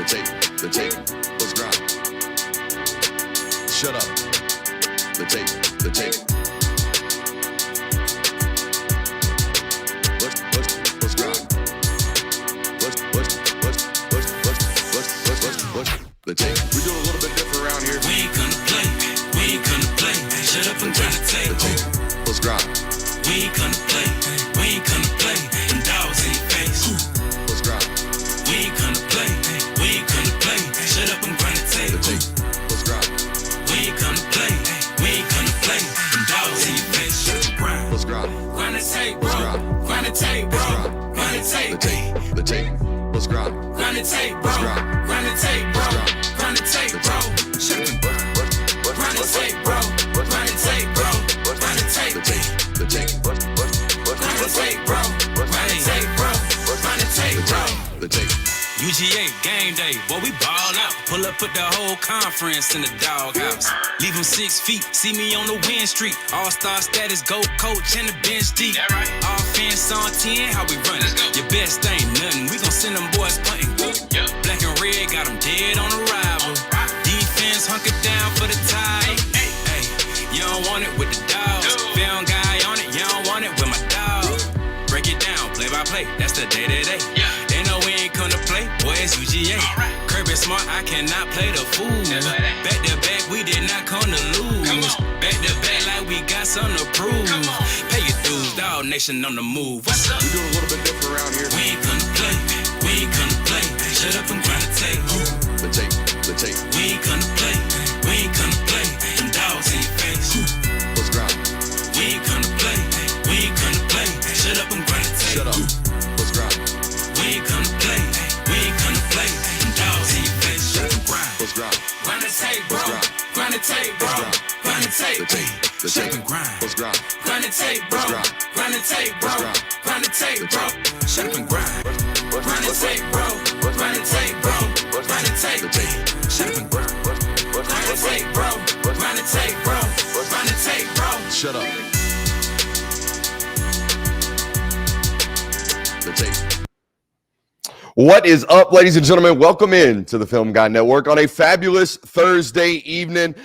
the tape, let's grind. Shut up. The tape. Let's grind. The tape. We do a little bit different around here. We ain't gonna play. Shut up and grind the tape. The tape. Let's grind. We ain't gonna play. Them dogs in your face. Let's grind. We ain't gonna play. Shut up and grind the tape. The tape. Let's grind. We ain't gonna play. Them dogs in your face. Shut up and grind. Let's grind. Grind the tape, bro. Grind the tape, bro. Grind the tape. The tape. Let's grind. Grind the tape, bro. Grind the tape, bro. Grind the tape, bro. Shut up and grind. Grind the tape, bro. Grind the tape, bro. Grind the tape. The tape. Grind the tape, bro. Grind the tape, bro. Grind the tape, bro. The tape. UGA game day, boy, we ball out. Pull up, put the whole conference in the doghouse. Leave them 6 feet, see me on the win streak. All-star status, go coach, and the bench deep. Offense on 10, how we run it? Your best ain't nothing, we gon' send them boys punting. Black and red, got them dead on arrival. Defense hunkered down for the tie. Hey, you don't want it with the dogs. Film guy on it, you don't want it with my dog. Break it down, play by play, that's the day-to-day. They know we ain't gonna play, boy, it's UGA. Kirby smart, I cannot play the fool. Back to back, we did not come to lose. Back to back, like we got something to prove. Pay your dues, dog nation on the move. What's up? We do a little bit different around here. We ain't gonna play. Shut up and grind the tape. The tape. We ain't gonna play. Them dogs in your face. Let's grind. We ain't gonna play. Shut up and grind the tape. Shut up. Let's grind. We ain't gonna play. Them dogs in your face. Shut up and grind. Let's grind. Grind the tape, bro. Let's Grind the tape, bro. Grind the tape. The Shut tape. up and grind. Let's grind. Grind the tape, bro. Let's grind. Grind the tape, bro. Let's grind. Grind the tape, bro. Shut up and grind. Grind the tape, bro. Grind the tape, bro. Grind the tape. Shut up and grind. Grind the tape, bro. Grind the tape, bro. Grind the tape, bro. Shut up. The tape. What is up, ladies and gentlemen? Welcome in to the Film Guy Network on a fabulous Thursday evening.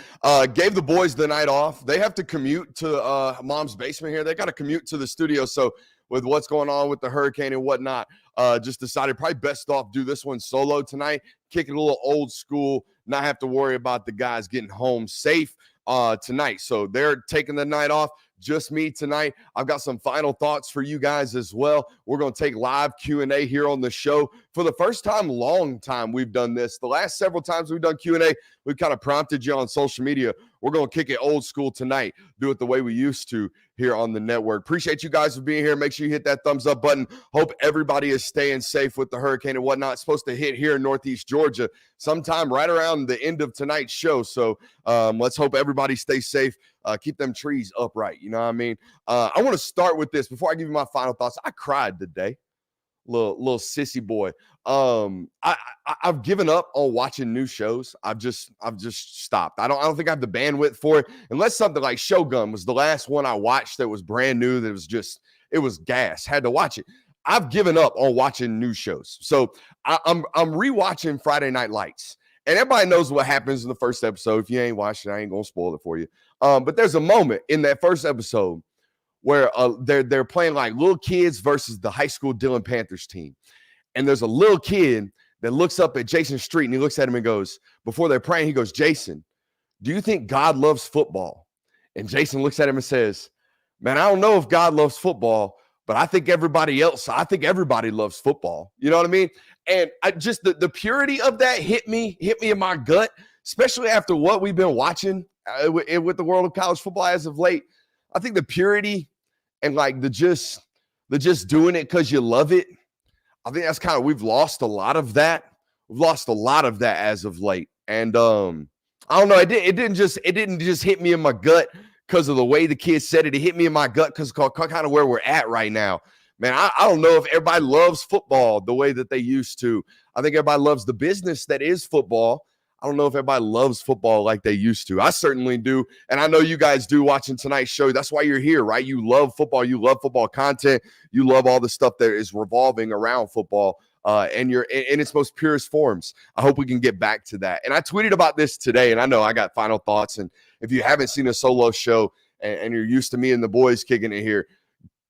Gave the boys the night off. They have to commute to mom's basement here. They got to commute to the studio. So with what's going on with the hurricane and whatnot, just decided probably best off do this one solo tonight. Kick it a little old school, not have to worry about the guys getting home safe tonight. So they're taking the night off. Just me tonight. I've got some final thoughts for you guys as well. We're going to take live Q&A here on the show. For the first time, long time we've done this. The last several times we've done Q&A, we've kind of prompted you on social media. We're going to kick it old school tonight. Do it the way we used to here on the network. Appreciate you guys for being here. Make sure you hit that thumbs up button. Hope everybody is staying safe with the hurricane and whatnot. It's supposed to hit here in Northeast Georgia sometime right around the end of tonight's show. So let's hope everybody stays safe. Keep them trees upright. You know what I mean? I want to start with this before I give you my final thoughts. I cried today. Little sissy boy. I've given up on watching new shows. I've just stopped. I don't think I have the bandwidth for it. Unless something like Shogun was the last one I watched that was brand new, that it was gas. Had to watch it. I've given up on watching new shows. So I'm rewatching Friday Night Lights. And everybody knows what happens in the first episode. If you ain't watched it, I ain't gonna spoil it for you. But there's a moment in that first episode where they're playing like little kids versus the high school Dillon Panthers team. And there's a little kid that looks up at Jason Street and he looks at him and goes, before they're praying, he goes, "Jason, do you think God loves football?" And Jason looks at him and says, "Man, I don't know if God loves football, but I think everybody loves football." You know what I mean? And I just, the purity of that hit me in my gut, especially after what we've been watching with the world of college football as of late. I think the purity and like the just doing it because you love it, I think that's kind of, we've lost a lot of that. We've lost a lot of that as of late. And I don't know, it didn't just hit me in my gut because of the way the kid said it. It hit me in my gut because kind of where we're at right now. Man, I don't know if everybody loves football the way that they used to. I think everybody loves the business that is football. I don't know if everybody loves football like they used to. I certainly do. And I know you guys do watching tonight's show. That's why you're here, right? You love football. You love football content. You love all the stuff that is revolving around football. and you're in its most purest forms. I hope we can get back to that. And I tweeted about this today, and I know I got final thoughts. And if you haven't seen a solo show and you're used to me and the boys kicking it here,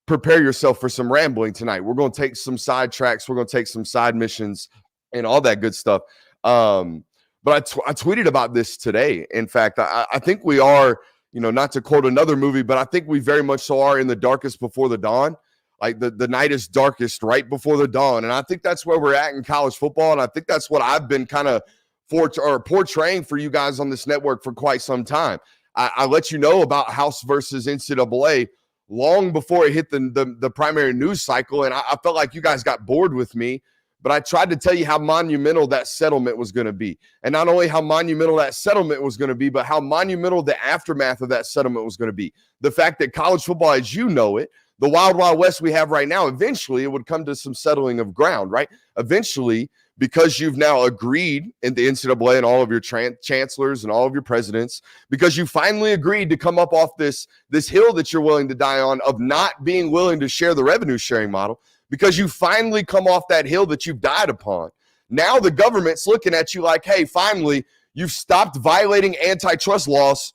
prepare yourself for some rambling tonight. We're going to take some side tracks. We're going to take some side missions and all that good stuff. But I tweeted about this today. In fact, I think we are, not to quote another movie, but I think we very much so are in the darkest before the dawn. Like the night is darkest right before the dawn. And I think that's where we're at in college football. And I think that's what I've been kind of portraying for you guys on this network for quite some time. I let you know about House versus NCAA long before it hit the primary news cycle. And I felt like you guys got bored with me, but I tried to tell you how monumental that settlement was going to be. And not only how monumental that settlement was going to be, but how monumental the aftermath of that settlement was going to be. The fact that college football, as you know it, the wild, wild west we have right now, eventually it would come to some settling of ground, right? Eventually, because you've now agreed in the NCAA and all of your chancellors and all of your presidents, because you finally agreed to come up off this hill that you're willing to die on of not being willing to share the revenue sharing model, because you finally come off that hill that you've died upon. Now the government's looking at you like, hey, finally, you've stopped violating antitrust laws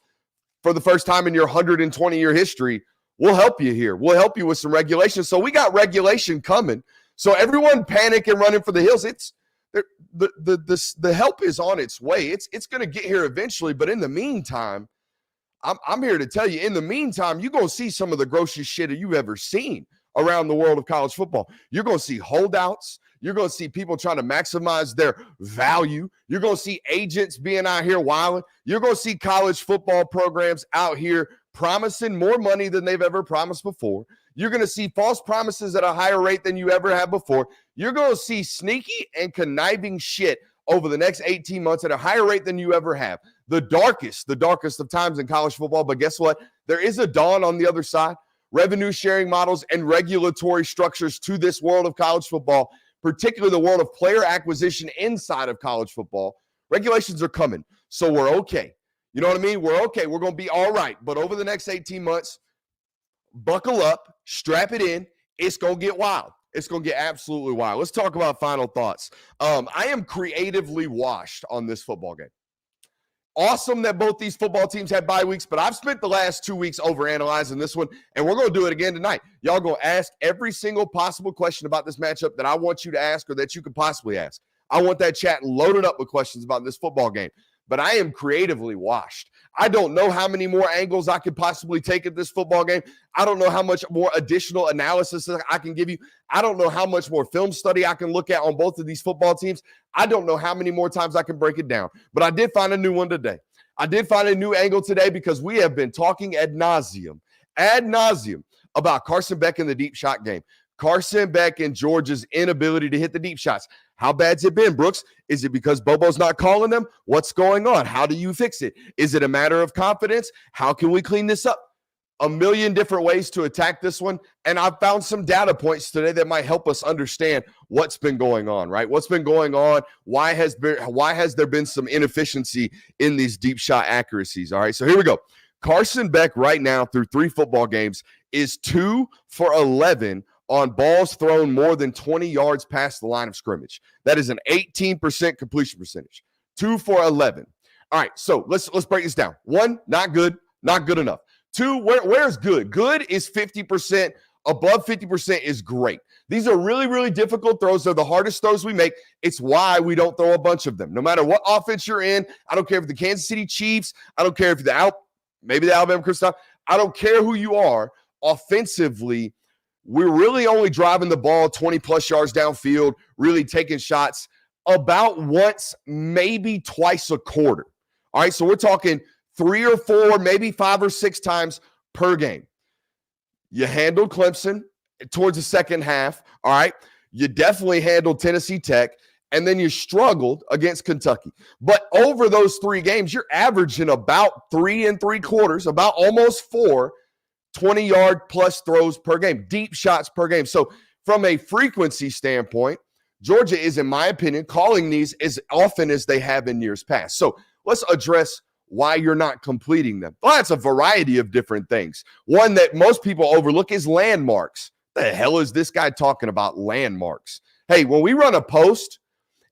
for the first time in your 120-year history. We'll help you here. We'll help you with some regulation. So we got regulation coming. So everyone panic and running for the hills. The help is on its way. It's going to get here eventually. But in the meantime, I'm here to tell you, in the meantime, you're going to see some of the grossest shit you've ever seen around the world of college football. You're going to see holdouts. You're going to see people trying to maximize their value. You're going to see agents being out here wilding. You're going to see college football programs out here promising more money than they've ever promised before. You're going to see false promises at a higher rate than you ever have before. You're going to see sneaky and conniving shit over the next 18 months at a higher rate than you ever have. The darkest of times in college football. But guess what? There is a dawn on the other side. Revenue sharing models and regulatory structures to this world of college football, particularly the world of player acquisition inside of college football. Regulations are coming. So we're okay. You know what I mean? We're okay. We're going to be all right. But over the next 18 months, buckle up, strap it in. It's going to get wild. It's going to get absolutely wild. Let's talk about final thoughts. I am creatively washed on this football game. Awesome that both these football teams had bye weeks, but I've spent the last 2 weeks overanalyzing this one, and we're going to do it again tonight. Y'all going to ask every single possible question about this matchup that I want you to ask or that you could possibly ask. I want that chat loaded up with questions about this football game. But I am creatively washed. I don't know how many more angles I could possibly take at this football game. I don't know how much more additional analysis I can give you. I don't know how much more film study I can look at on both of these football teams. I don't know how many more times I can break it down. But I did find a new one today. I did find a new angle today because we have been talking ad nauseum about Carson Beck in the deep shot game. Carson Beck and Georgia's inability to hit the deep shots. How bad's it been, Brooks? Is it because Bobo's not calling them? What's going on? How do you fix it? Is it a matter of confidence? How can we clean this up? A million different ways to attack this one. And I've found some data points today that might help us understand what's been going on, right? What's been going on? Why has there been some inefficiency in these deep shot accuracies? All right, so here we go. Carson Beck right now through 3 football games is 2 for 11 on balls thrown more than 20 yards past the line of scrimmage. That is an 18% completion percentage. 2 for 11. All right, so let's break this down. 1, not good, not good enough. 2, where's good? Good is 50%. Above 50% is great. These are really, really difficult throws. They're the hardest throws we make. It's why we don't throw a bunch of them. No matter what offense you're in, I don't care if the Kansas City Chiefs, I don't care if maybe the Alabama Crimson, I don't care who you are. Offensively, we're really only driving the ball 20-plus yards downfield, really taking shots about once, maybe twice a quarter. All right, so we're talking 3 or 4, maybe 5 or 6 times per game. You handled Clemson towards the second half, all right? You definitely handled Tennessee Tech, and then you struggled against Kentucky. But over those 3 games, you're averaging about 3 3/4, about almost 4 20-yard plus throws per game, deep shots per game. So from a frequency standpoint, Georgia is, in my opinion, calling these as often as they have in years past. So let's address why you're not completing them. Well, that's a variety of different things. One that most people overlook is landmarks. The hell is this guy talking about landmarks? Hey, when we run a post,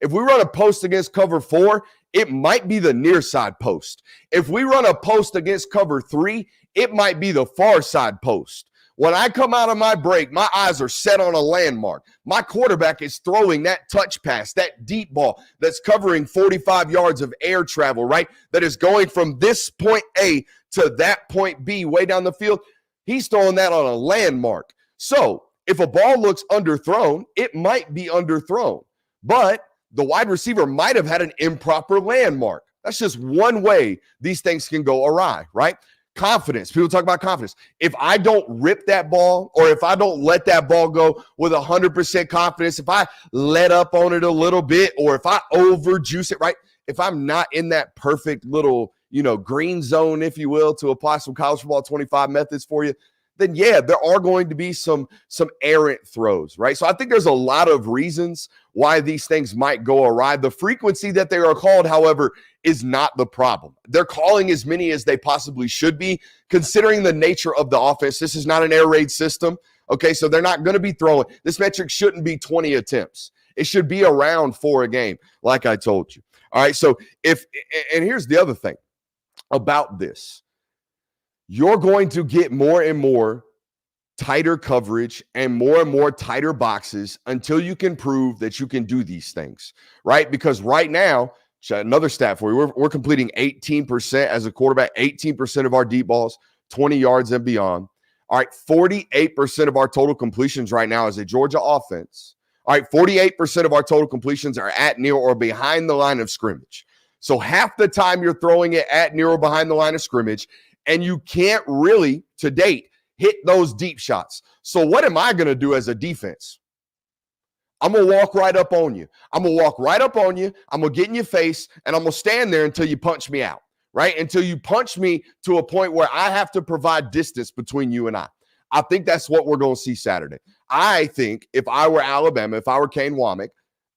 if we run a post against cover 4, it might be the near side post. If we run a post against cover 3, it might be the far side post. When I come out of my break, my eyes are set on a landmark. My quarterback is throwing that touch pass, that deep ball that's covering 45 yards of air travel, right? That is going from this point A to that point B way down the field. He's throwing that on a landmark. So if a ball looks underthrown, it might be underthrown. But the wide receiver might have had an improper landmark. That's just one way these things can go awry, right? Confidence. People talk about confidence. If I don't rip that ball, or if I don't let that ball go with 100% confidence, if I let up on it a little bit, or if I overjuice it, right? If I'm not in that perfect little, green zone, if you will, to apply some college football 25 methods for you, then yeah, there are going to be some errant throws, right? So I think there's a lot of reasons why these things might go awry. The frequency that they are called, however, is not the problem. They're calling as many as they possibly should be, considering the nature of the offense. This is not an air raid system, okay? So they're not going to be throwing. This metric shouldn't be 20 attempts. It should be around 4 a game, like I told you. All right, so and here's the other thing about this. You're going to get more and more tighter coverage and more tighter boxes until you can prove that you can do these things, right? Because right now, another stat for you, we're completing 18% as a quarterback, 18% of our deep balls, 20 yards and beyond. All right, 48% of our total completions right now as a Georgia offense. All right, 48% of our total completions are at, near, or behind the line of scrimmage. So half the time you're throwing it at, near, or behind the line of scrimmage, and you can't really, to date, hit those deep shots. So what am I going to do as a defense? I'm going to walk right up on you. I'm going to walk right up on you. I'm going to get in your face, and I'm going to stand there until you punch me out, right? Until you punch me to a point where I have to provide distance between you and I. I think that's what we're going to see Saturday. I think if I were Alabama, if I were Kane Womack,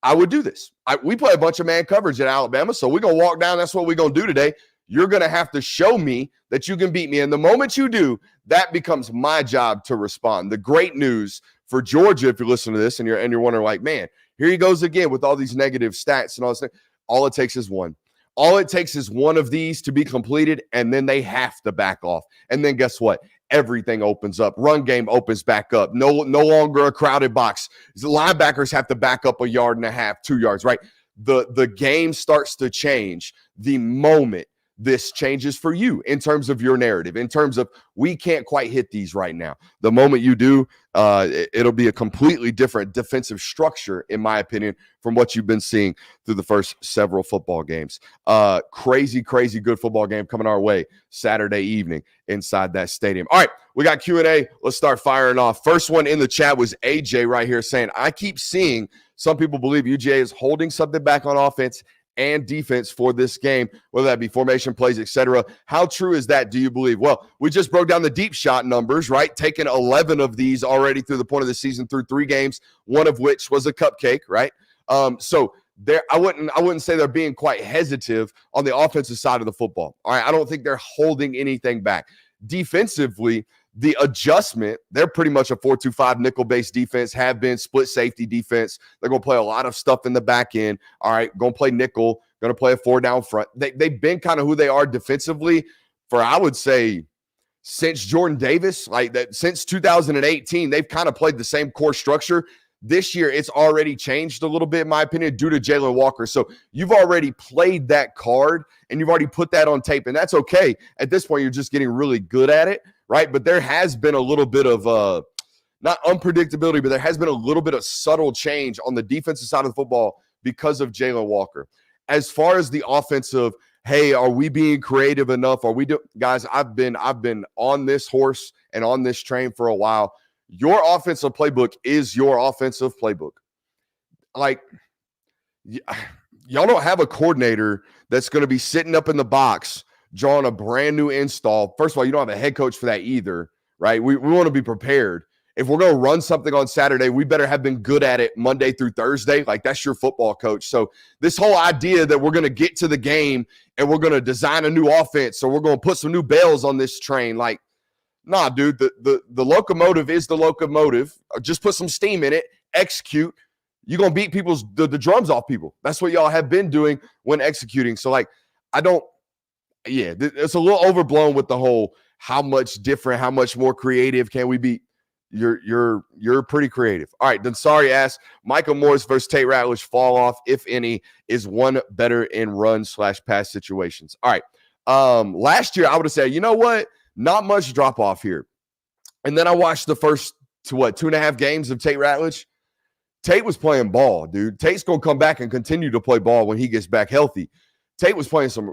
I would do this. We play a bunch of man coverage at Alabama, so we're going to walk down. That's what we're going to do today. You're going to have to show me that you can beat me. And the moment you do, that becomes my job to respond. The great news for Georgia, if you listen to this and you're wondering like, man, here he goes again with all these negative stats and all this thing. All it takes is one. All it takes is one of these to be completed, and then they have to back off. And then guess what? Everything opens up. Run game opens back up. No longer a crowded box. The linebackers have to back up 1.5 yards, 2 yards, right? The game starts to change the moment this changes for you in terms of your narrative, in terms of we can't quite hit these right now. The moment you do, it'll be a completely different defensive structure, in my opinion, from what you've been seeing through the first several football games. Crazy good football game coming our way Saturday evening inside that stadium. All right, we got Q&A. Let's start firing off. First one in the chat was AJ right here saying, I keep seeing some people believe UGA is holding something back on offense and defense for this game, whether that be formation plays, etc. How true is that, do you believe? Well, we just broke down the deep shot numbers, right? Taking 11 of these already through the point of the season through 3 games, one of which was a cupcake, right? So there, I wouldn't say they're being quite hesitant on the offensive side of the football. All right, I don't think they're holding anything back. Defensively, the adjustment, they're pretty much a 4-2-5 nickel-based defense, have been split safety defense. They're going to play a lot of stuff in the back end. All right, going to play nickel, going to play a 4 down front. They've been kind of who they are defensively for, I would say, since Jordan Davis, like that, since 2018, they've kind of played the same core structure. This year, it's already changed a little bit, in my opinion, due to Jalen Walker. So you've already played that card, and you've already put that on tape, and that's okay. At this point, you're just getting really good at it, right? But there has been a little bit of not unpredictability, but there has been a little bit of subtle change on the defensive side of the football because of Jalen Walker. As far as the offensive, hey, are we being creative enough? Are we guys? I've been on this horse and on this train for a while. Your offensive playbook is your offensive playbook. Like, y'all don't have a coordinator that's going to be sitting up in the box drawing a brand new install. First of all, you don't have a head coach for that either, right? We want to be prepared. If we're going to run something on Saturday, we better have been good at it Monday through Thursday. Like, that's your football coach. So this whole idea that we're going to get to the game and we're going to design a new offense, or we're going to put some new bells on this train, like, nah, dude, the locomotive is the locomotive. Just put some steam in it, execute, You're going to beat the drums off people. That's what y'all have been doing when executing. So, like, it's a little overblown with the whole how much different, how much more creative can we be? You're pretty creative. All right, then sorry asks, Michael Morris versus Tate Ratledge fall off, if any, is one better in run/pass situations. All right. Last year I would have said, you know what? Not much drop off here. And then I watched the first 2.5 games of Tate Ratledge. Tate was playing ball, dude. Tate's gonna come back and continue to play ball when he gets back healthy. Tate was playing some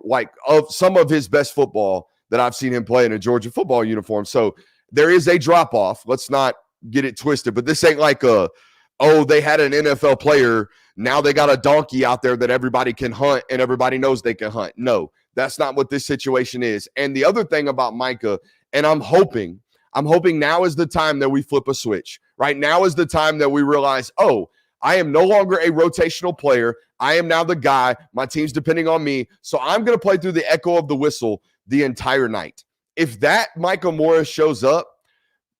of his best football that I've seen him play in a Georgia football uniform. So there is a drop off. Let's not get it twisted. But this ain't like they had an NFL player. Now they got a donkey out there that everybody can hunt and everybody knows they can hunt. No, that's not what this situation is. And the other thing about Micah, and I'm hoping now is the time that we flip a switch. Right now is the time that we realize, I am no longer a rotational player. I am now the guy. My team's depending on me. So I'm going to play through the echo of the whistle the entire night. If that Michael Morris shows up,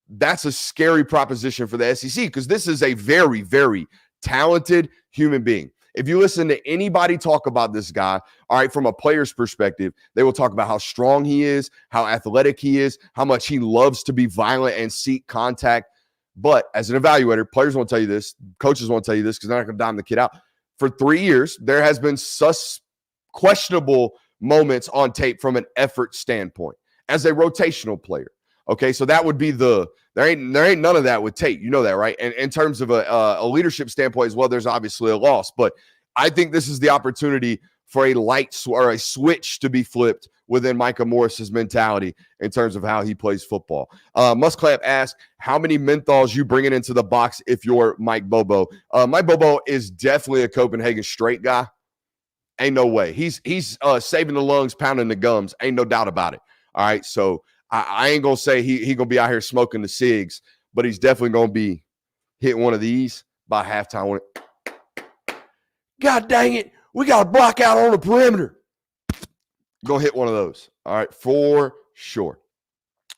that's a scary proposition for the SEC because this is a very, very talented human being. If you listen to anybody talk about this guy, all right, from a player's perspective, they will talk about how strong he is, how athletic he is, how much he loves to be violent and seek contact. But as an evaluator, players won't tell you this, coaches won't tell you this because they're not going to dime the kid out. For 3 years, there has been questionable moments on tape from an effort standpoint as a rotational player. Okay, so that would be there ain't none of that with Tate. You know that, right? And in terms of a leadership standpoint as well, there's obviously a loss. But I think this is the opportunity for a switch to be flipped within Micah Morris's mentality in terms of how he plays football. Musclamp asks, how many menthols you bringing into the box if you're Mike Bobo? Mike Bobo is definitely a Copenhagen straight guy. Ain't no way. He's saving the lungs, pounding the gums. Ain't no doubt about it. All right, so I ain't going to say he going to be out here smoking the cigs, but he's definitely going to be hitting one of these by halftime. God dang it. We got to block out on the perimeter. Going to hit one of those. All right, for sure.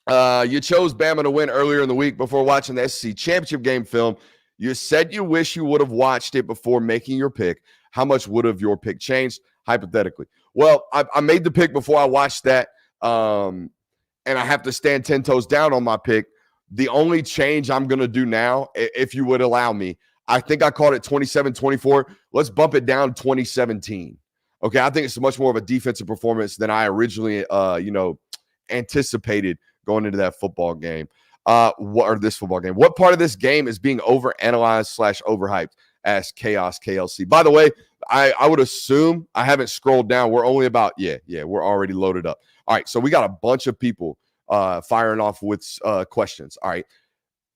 You chose Bama to win earlier in the week before watching the SEC championship game film. You said you wish you would have watched it before making your pick. How much would have your pick changed, hypothetically? Well, I made the pick before I watched that. And I have to stand 10 toes down on my pick. The only change I'm going to do now, if you would allow me, I think I called it 27-24. Let's bump it down 2017. Okay, I think it's much more of a defensive performance than I originally, anticipated going into that football game. This football game. What part of this game is being overanalyzed / overhyped? Asked Chaos KLC. By the way, I would assume I haven't scrolled down. We're only about, we're already loaded up. All right, so we got a bunch of people firing off with questions. All right,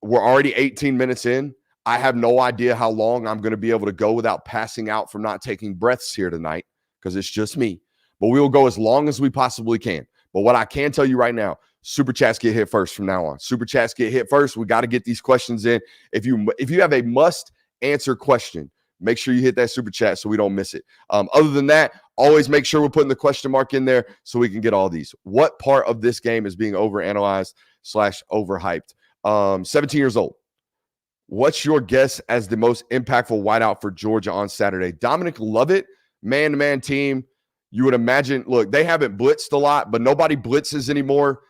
we're already 18 minutes in. I have no idea how long I'm going to be able to go without passing out from not taking breaths here tonight because it's just me. But we will go as long as we possibly can. But what I can tell you right now, Super Chats get hit first from now on. Super Chats get hit first. We got to get these questions in. If you have a must-answer question, make sure you hit that Super Chat so we don't miss it. Other than that, always make sure we're putting the question mark in there so we can get all these. What part of this game is being overanalyzed / overhyped? 17 years old. What's your guess as the most impactful wideout for Georgia on Saturday? Dominic Lovett, man-to-man team. You would imagine, look, they haven't blitzed a lot, but nobody blitzes anymore.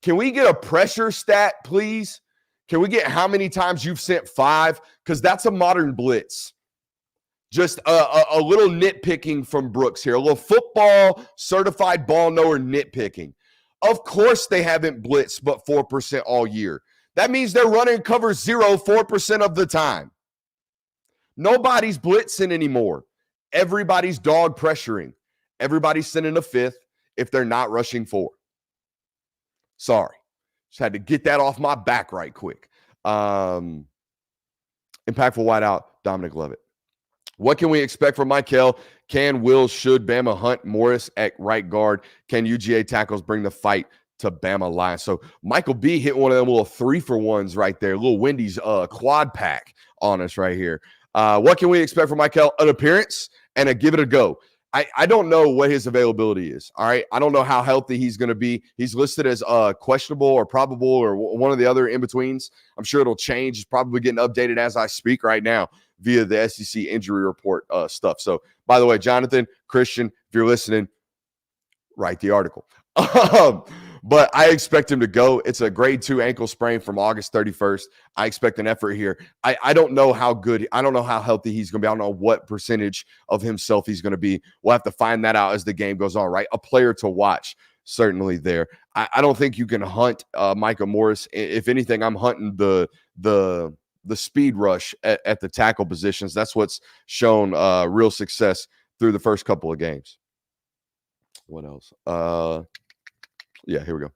Can we get a pressure stat, please? Can we get how many times you've sent 5? Because that's a modern blitz. Just a little nitpicking from Brooks here. A little football certified ball knower nitpicking. Of course they haven't blitzed but 4% all year. That means they're running cover 0 4% of the time. Nobody's blitzing anymore. Everybody's dog pressuring. Everybody's sending a 5th if they're not rushing 4. Sorry. Just had to get that off my back right quick. Impactful wideout, Dominic Lovett. What can we expect from Michael? Should Bama hunt Morris at right guard? Can UGA tackles bring the fight to Bama line? So Michael B hit one of them little 3-for-1s right there. Little Wendy's quad pack on us right here. What can we expect from Michael? An appearance and a give it a go. I don't know what his availability is. All right. I don't know how healthy he's going to be. He's listed as questionable or probable or one of the other in-betweens. I'm sure it'll change. It's probably getting updated as I speak right now. via the SEC injury report stuff. So, by the way, Jonathan, Christian, if you're listening, write the article. But I expect him to go. It's a grade 2 ankle sprain from August 31st. I expect an effort here. I don't know how good, I don't know how healthy he's going to be. I don't know what percentage of himself he's going to be. We'll have to find that out as the game goes on, right? A player to watch, certainly there. I don't think you can hunt Micah Morris. If anything, I'm hunting the speed rush at the tackle positions. That's what's shown real success through the first couple of games. What else? Yeah, here we go.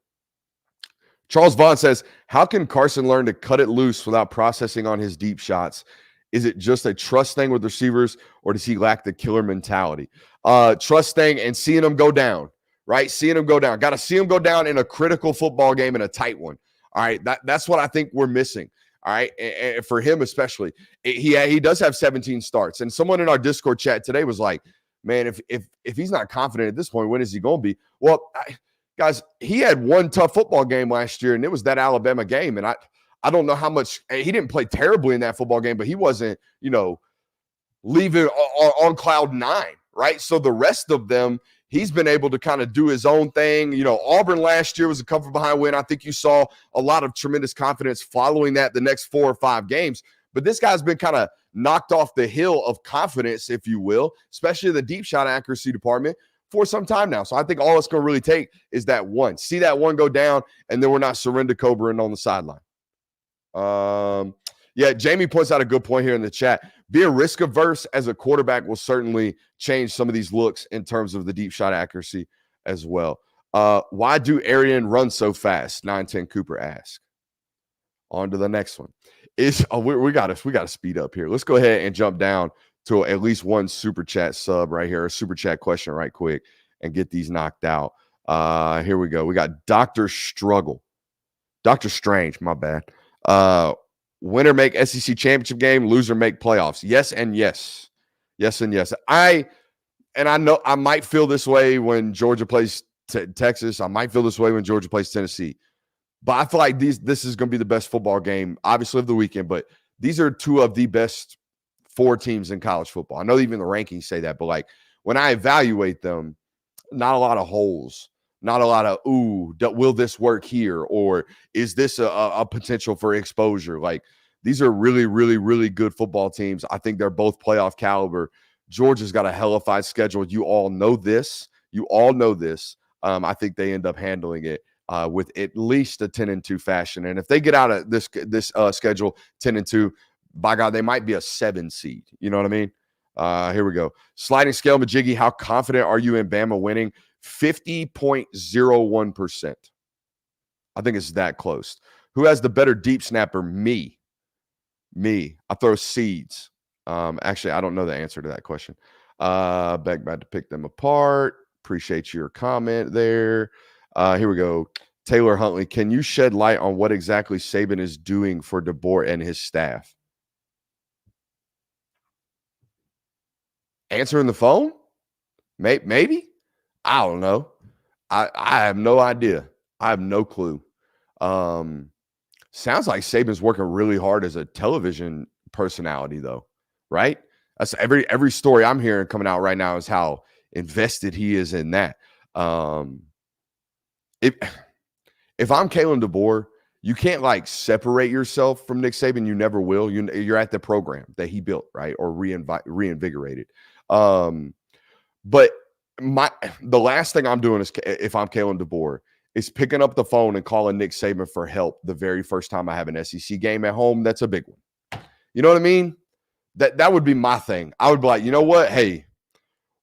Charles Vaughn says, how can Carson learn to cut it loose without processing on his deep shots? Is it just a trust thing with receivers, or does he lack the killer mentality? Trust thing and seeing them go down, right? Seeing them go down. Got to see them go down in a critical football game, in a tight one. All right, that's what I think we're missing. All right, and for him especially, he does have 17 starts. And someone in our Discord chat today was like, man, if he's not confident at this point, when is he going to be? Well, guys, he had one tough football game last year, and it was that Alabama game. And I don't know how much – he didn't play terribly in that football game, but he wasn't, leaving on cloud 9, right? So the rest of them, he's been able to kind of do his own thing. Auburn last year was a comfort behind win. I think you saw a lot of tremendous confidence following that the next 4 or 5 games. But this guy's been kind of knocked off the hill of confidence, if you will, especially the deep shot accuracy department, for some time now. So I think all it's going to really take is that one. See that one go down, and then we're not surrender cobra on the sideline. Yeah, Jamie points out a good point here in the chat. Being risk averse as a quarterback will certainly change some of these looks in terms of the deep shot accuracy as well. Why do Arian run so fast? 910 Cooper asks. On to the next one. We got to speed up here. Let's go ahead and jump down to at least one super chat sub right here, a super chat question right quick, and get these knocked out. Here we go. We got Dr. Strange, my bad. Winner make SEC championship game, loser make playoffs. Yes and yes. Yes and yes. I know I might feel this way when Georgia plays Texas. I might feel this way when Georgia plays Tennessee. But I feel like this is going to be the best football game, obviously, of the weekend. But these are 2 of the best 4 teams in college football. I know even the rankings say that. But, like, when I evaluate them, not a lot of holes. Not a lot of, will this work here? Or is this a potential for exposure? Like, these are really, really, really good football teams. I think they're both playoff caliber. Georgia's got a hellified schedule. You all know this. I think they end up handling it with at least a 10-2 fashion. And if they get out of this schedule 10-2, by God, they might be a 7 seed. You know what I mean? Here we go. Sliding scale, Majiggy, how confident are you in Bama winning? 50.01%. I think it's that close. Who has the better deep snapper? Me. I throw seeds. Actually, I don't know the answer to that question. Back to pick them apart. Appreciate your comment there. Here we go. Taylor Huntley, can you shed light on what exactly Saban is doing for DeBoer and his staff? Answering the phone? Maybe? I don't know. I have no idea. I have no clue. Sounds like Saban's working really hard as a television personality, though, right? That's every story I'm hearing coming out right now is how invested he is in that. If I'm Kalen DeBoer, you can't like separate yourself from Nick Saban. You never will. You're at the program that he built, right, or reinvigorated. But the last thing I'm doing is, if I'm Kalen DeBoer, is picking up the phone and calling Nick Saban for help the very first time I have an SEC game at home. That's a big one. You know what I mean? That would be my thing. I would be like, you know what? Hey,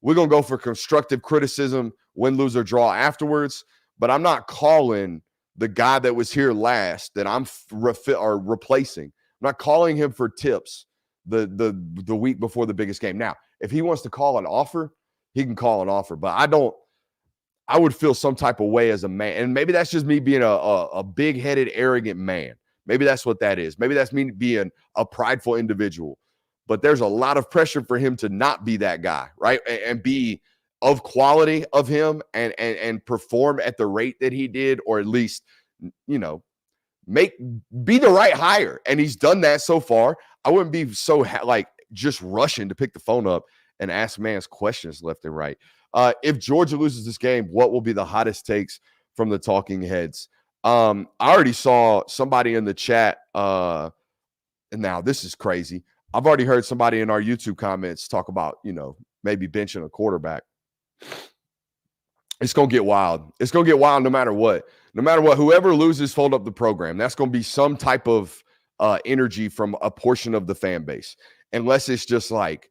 we're going to go for constructive criticism, win, lose, or draw afterwards. But I'm not calling the guy that was here last that I'm replacing. I'm not calling him for tips the week before the biggest game. Now, if he wants to call an offer, he can call an offer. But I would feel some type of way as a man. And maybe that's just me being a big-headed, arrogant man. Maybe that's what that is. Maybe that's me being a prideful individual. But there's a lot of pressure for him to not be that guy, right? And be of quality of him and perform at the rate that he did, or at least, be the right hire. And he's done that so far. I wouldn't be so just rushing to pick the phone up and ask man's questions left and right. If Georgia loses this game, what will be the hottest takes from the talking heads? I already saw somebody in the chat, and now this is crazy. I've already heard somebody in our YouTube comments talk about, maybe benching a quarterback. It's going to get wild. It's going to get wild no matter what. No matter what, whoever loses, fold up the program. That's going to be some type of energy from a portion of the fan base. Unless it's just like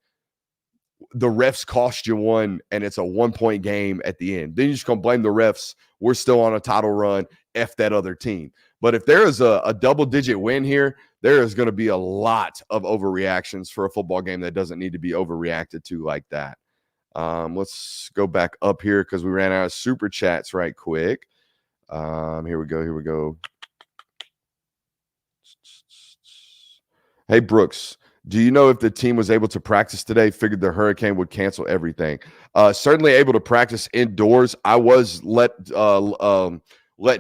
the refs cost you one and it's a 1-point game at the end. Then you're just going to blame the refs. We're still on a title run. F that other team. But if there is a double-digit win here, there is going to be a lot of overreactions for a football game that doesn't need to be overreacted to like that. Let's go back up here because we ran out of super chats right quick. Here we go. Hey, Brooks, do you know if the team was able to practice today? Figured the hurricane would cancel everything. Certainly able to practice indoors. I was let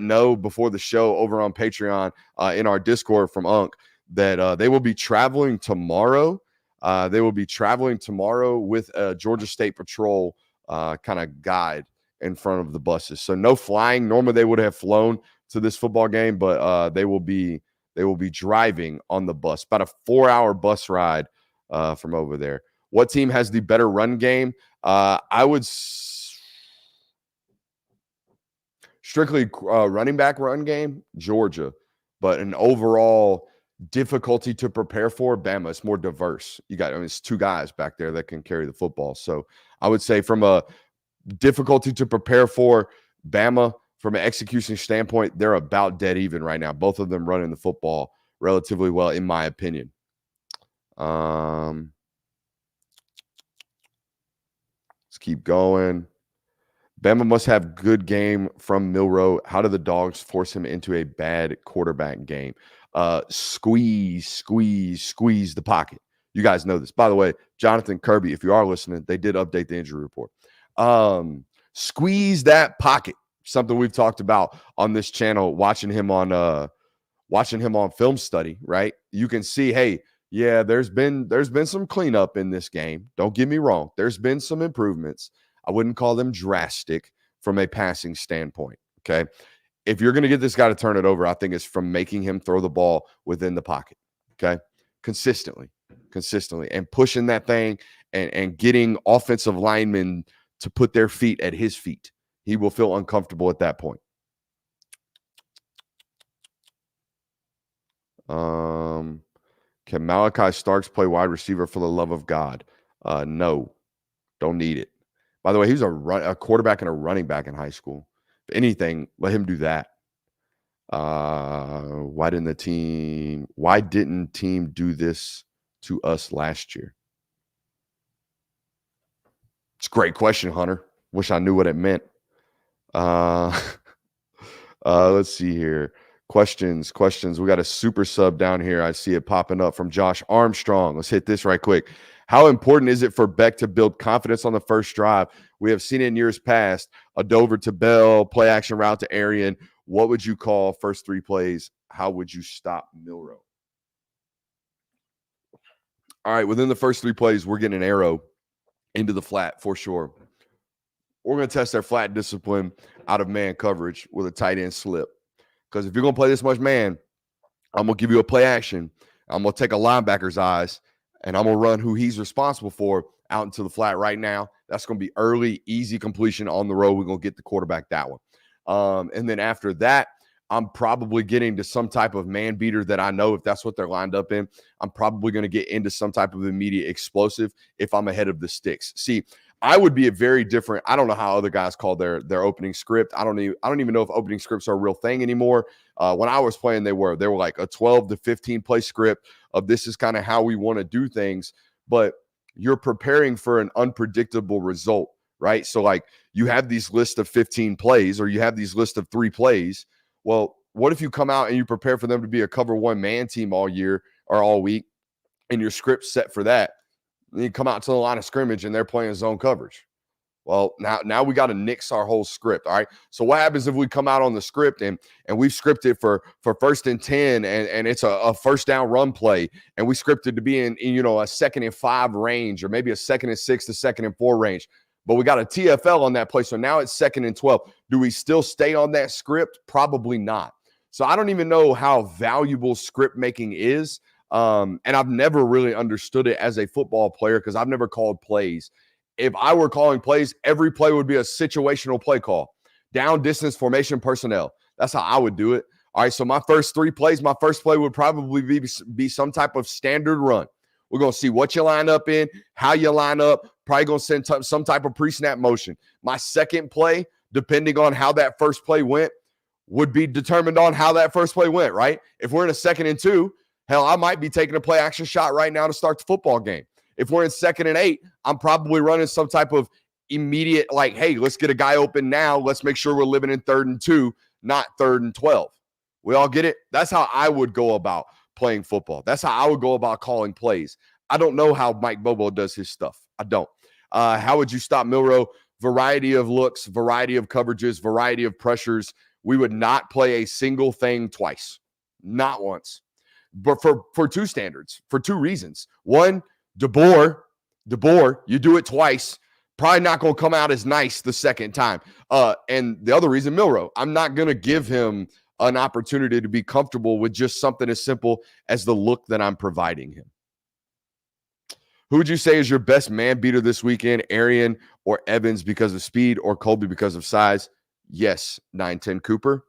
know before the show over on Patreon in our Discord from Unc that they will be traveling tomorrow. They will be traveling tomorrow with a Georgia State Patrol kind of guide in front of the buses. So no flying. Normally they would have flown to this football game, but they will be driving on the bus. About a 4-hour bus ride from over there. What team has the better run game? I would strictly running back run game, Georgia, but an overall difficulty to prepare for, Bama. It's more diverse. It's 2 guys back there that can carry the football. So I would say from a difficulty to prepare for, Bama, from an execution standpoint, they're about dead even right now. Both of them running the football relatively well, in my opinion. Let's keep going. Bama must have good game from Milroe. How do the Dogs force him into a bad quarterback game? Squeeze the pocket. You guys know this. By the way, Jonathan Kirby, if you are listening, they did update the injury report. Squeeze that pocket. Something we've talked about on this channel, watching him on film study, right? You can see, hey, yeah, there's been some cleanup in this game. Don't get me wrong. There's been some improvements. I wouldn't call them drastic from a passing standpoint, okay? If you're going to get this guy to turn it over, I think it's from making him throw the ball within the pocket, okay? Consistently, and pushing that thing and getting offensive linemen to put their feet at his feet. He will feel uncomfortable at that point. Can Malachi Starks play wide receiver for the love of God? No, don't need it. By the way, he was a quarterback and a running back in high school. If anything, let him do that. Why didn't team do this to us last year? It's a great question, Hunter. Wish I knew what it meant. Let's see here. Questions. We got a super sub down here. I see it popping up from Josh Armstrong. Let's hit this right quick. How important is it for Beck to build confidence on the first drive? We have seen it in years past. A Dover to Bell, play action route to Arian. What would you call first 3 plays? How would you stop Milroe? All right, within the first 3 plays, we're getting an arrow into the flat for sure. We're going to test their flat discipline out of man coverage with a tight end slip. Because if you're going to play this much man, I'm going to give you a play action. I'm going to take a linebacker's eyes, and I'm going to run who he's responsible for out into the flat right now. That's going to be early, easy completion on the road. We're going to get the quarterback that one. And then after that, I'm probably getting to some type of man beater that I know if that's what they're lined up in, I'm probably going to get into some type of immediate explosive if I'm ahead of the sticks. See, I would be a very different. I don't know how other guys call their opening script. I don't even know if opening scripts are a real thing anymore. When I was playing, they were like a 12 to 15 play script of this is kind of how we want to do things. But you're preparing for an unpredictable result, right? So like you have these lists of 15 plays or you have these lists of 3 plays. Well, what if you come out and you prepare for them to be a cover 1 man team all year or all week and your script's set for that? And you come out to the line of scrimmage and they're playing zone coverage. Well, now we got to nix our whole script. All right. So what happens if we come out on the script and we've scripted for 1st and 10 and it's a first down run play and we scripted to be in a 2nd and 5 range or maybe a 2nd and 6 to 2nd and 4 range, but we got a TFL on that play. So now it's 2nd and 12. Do we still stay on that script? Probably not. So I don't even know how valuable script making is. And I've never really understood it as a football player because I've never called plays. If I were calling plays, every play would be a situational play call. Down, distance, formation, personnel. That's how I would do it. All right, so my first 3 plays, my first play would probably be some type of standard run. We're going to see what you line up in, how you line up, probably going to send some type of pre-snap motion. My second play, depending on how that first play went, would be determined on how that first play went, right? If we're in a 2nd and 2, hell, I might be taking a play action shot right now to start the football game. If we're in 2nd and 8, I'm probably running some type of immediate, like, hey, let's get a guy open now. Let's make sure we're living in 3rd and 2, not 3rd and 12. We all get it? That's how I would go about playing football. That's how I would go about calling plays. I don't know how Mike Bobo does his stuff. I don't. How would you stop Milroe? Variety of looks, variety of coverages, variety of pressures. We would not play a single thing twice. Not once. But for 2 standards, for 2 reasons. One, DeBoer, you do it twice, probably not going to come out as nice the second time. And the other reason, Milroe, I'm not going to give him an opportunity to be comfortable with just something as simple as the look that I'm providing him. Who would you say is your best man beater this weekend, Arian or Evans because of speed or Colby because of size? Yes, 9-10 Cooper.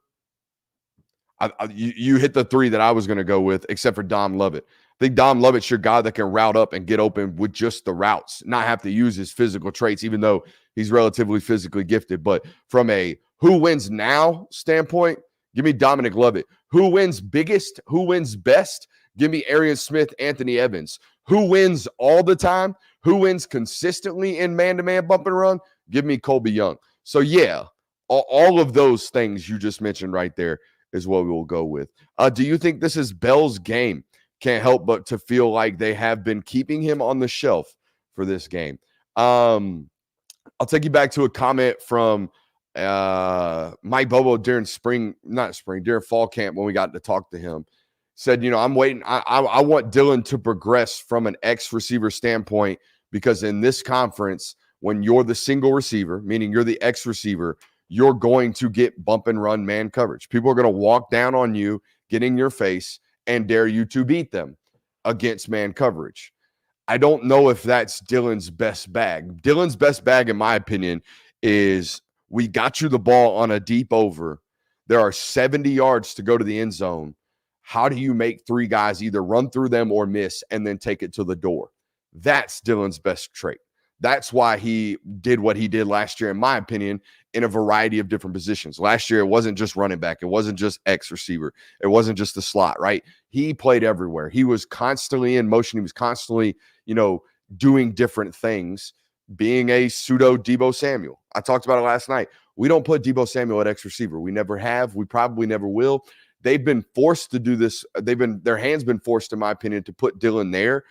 You hit the 3 that I was going to go with, except for Dom Lovett. I think Dom Lovett's your guy that can route up and get open with just the routes, not have to use his physical traits, even though he's relatively physically gifted. But from a who wins now standpoint, give me Dominic Lovett. Who wins biggest? Who wins best? Give me Arian Smith, Anthony Evans. Who wins all the time? Who wins consistently in man-to-man bump and run? Give me Colby Young. So, yeah, all of those things you just mentioned right there is what we will go with. Do you think this is Bell's game? Can't help but to feel like they have been keeping him on the shelf for this game. I'll take you back to a comment from Mike Bobo during during fall camp when we got to talk to him. Said, I'm waiting. I want Dylan to progress from an X receiver standpoint because in this conference, when you're the single receiver, meaning you're the X receiver, you're going to get bump and run man coverage. People are going to walk down on you, get in your face, and dare you to beat them against man coverage. I don't know if that's Dylan's best bag. Dylan's best bag, in my opinion, is we got you the ball on a deep over. There are 70 yards to go to the end zone. How do you make 3 guys either run through them or miss and then take it to the door? That's Dylan's best trait. That's why he did what he did last year, in my opinion, in a variety of different positions. Last year, it wasn't just running back. It wasn't just X receiver. It wasn't just the slot, right? He played everywhere. He was constantly in motion. He was constantly, doing different things, being a pseudo Deebo Samuel. I talked about it last night. We don't put Deebo Samuel at X receiver. We never have. We probably never will. They've been forced to do this. Their hands been forced, in my opinion, to put Dylan there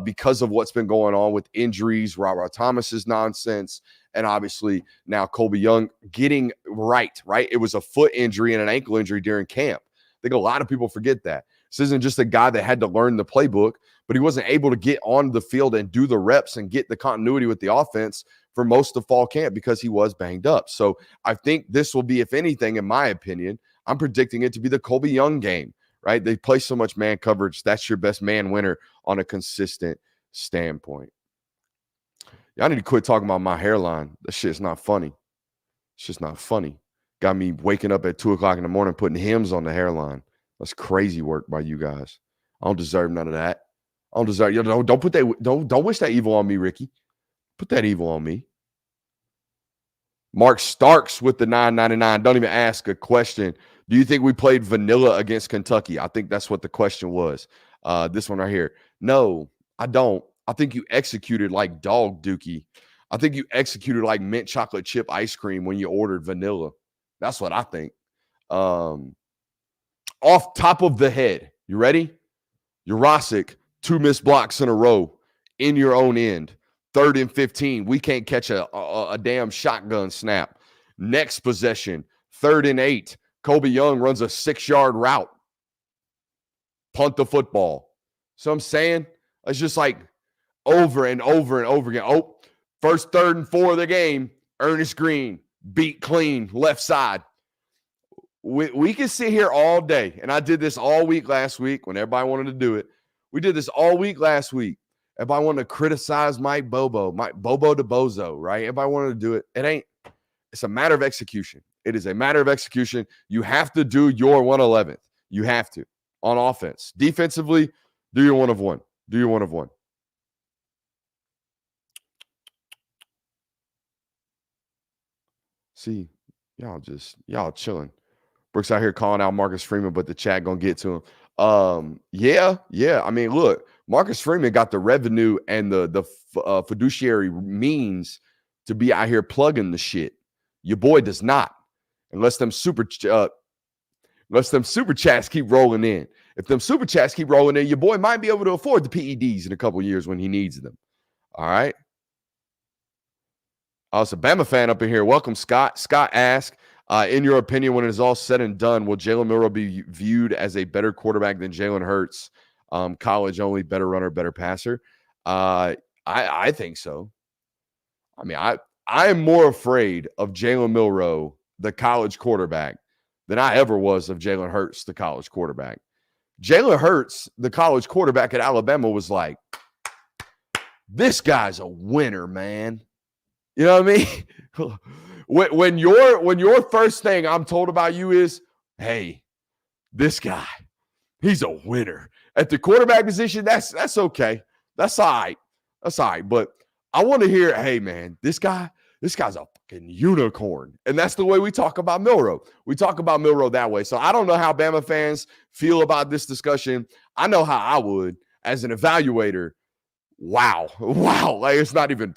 because of what's been going on with injuries, Ra Thomas's nonsense, and obviously now Colby Young getting right. It was a foot injury and an ankle injury during camp. I think a lot of people forget that. This isn't just a guy that had to learn the playbook, but he wasn't able to get on the field and do the reps and get the continuity with the offense for most of fall camp because he was banged up. So I think this will be, if anything, in my opinion, I'm predicting it to be the Colby Young game, right? They play so much man coverage. That's your best man winner on a consistent standpoint. Y'all need to quit talking about my hairline. That shit's not funny. It's just not funny. Got me waking up at 2 o'clock in the morning putting hymns on the hairline. That's crazy work by you guys. I don't deserve none of that. I don't deserve. Don't put that. Don't wish that evil on me, Ricky. Put that evil on me. Mark Starks with the $9.99. Don't even ask a question. Do you think we played vanilla against Kentucky? I think that's what the question was. This one right here. No, I don't. I think you executed like dog dookie. I think you executed like mint chocolate chip ice cream when you ordered vanilla. That's what I think. Off top of the head. You ready? Jurasic, 2 missed blocks in a row in your own end. 3rd and 15. We can't catch a damn shotgun snap. Next possession, 3rd and 8. Kobe Young runs a 6-yard route. Punt the football. So I'm saying it's just like over and over and over again. Oh, first 3rd and 4 of the game, Ernest Green, beat clean, left side. We can sit here all day, and I did this all week last week when everybody wanted to do it. We did this all week last week. Everybody wanted to criticize Mike Bobo de Bozo, right? Everybody wanted to do it. It's a matter of execution. It is a matter of execution. You have to do your 111th. You have to on offense. Defensively, do your 1 of 1. Do your 1 of 1. See, y'all chilling. Brooks out here calling out Marcus Freeman, but the chat gonna get to him. Yeah. I mean, look, Marcus Freeman got the revenue and the fiduciary means to be out here plugging the shit. Your boy does not, unless them super chats keep rolling in. If them super chats keep rolling in, your boy might be able to afford the PEDs in a couple years when he needs them. All right. It's a Bama fan up in here. Welcome, Scott. Scott asked, in your opinion, when it is all said and done, will Jalen Milroe be viewed as a better quarterback than Jalen Hurts? College only, better runner, better passer. I think so. I mean, I am more afraid of Jalen Milroe, the college quarterback, than I ever was of Jalen Hurts, the college quarterback. Jalen Hurts, the college quarterback at Alabama, was like, this guy's a winner, man. You know what I mean? When your first thing I'm told about you is, hey, this guy, he's a winner. At the quarterback position, that's okay. That's all right. That's all right. But I want to hear, hey, man, this guy's a fucking unicorn. And that's the way we talk about Milroe. We talk about Milroe that way. So I don't know how Bama fans feel about this discussion. I know how I would as an evaluator. Wow. Like it's not even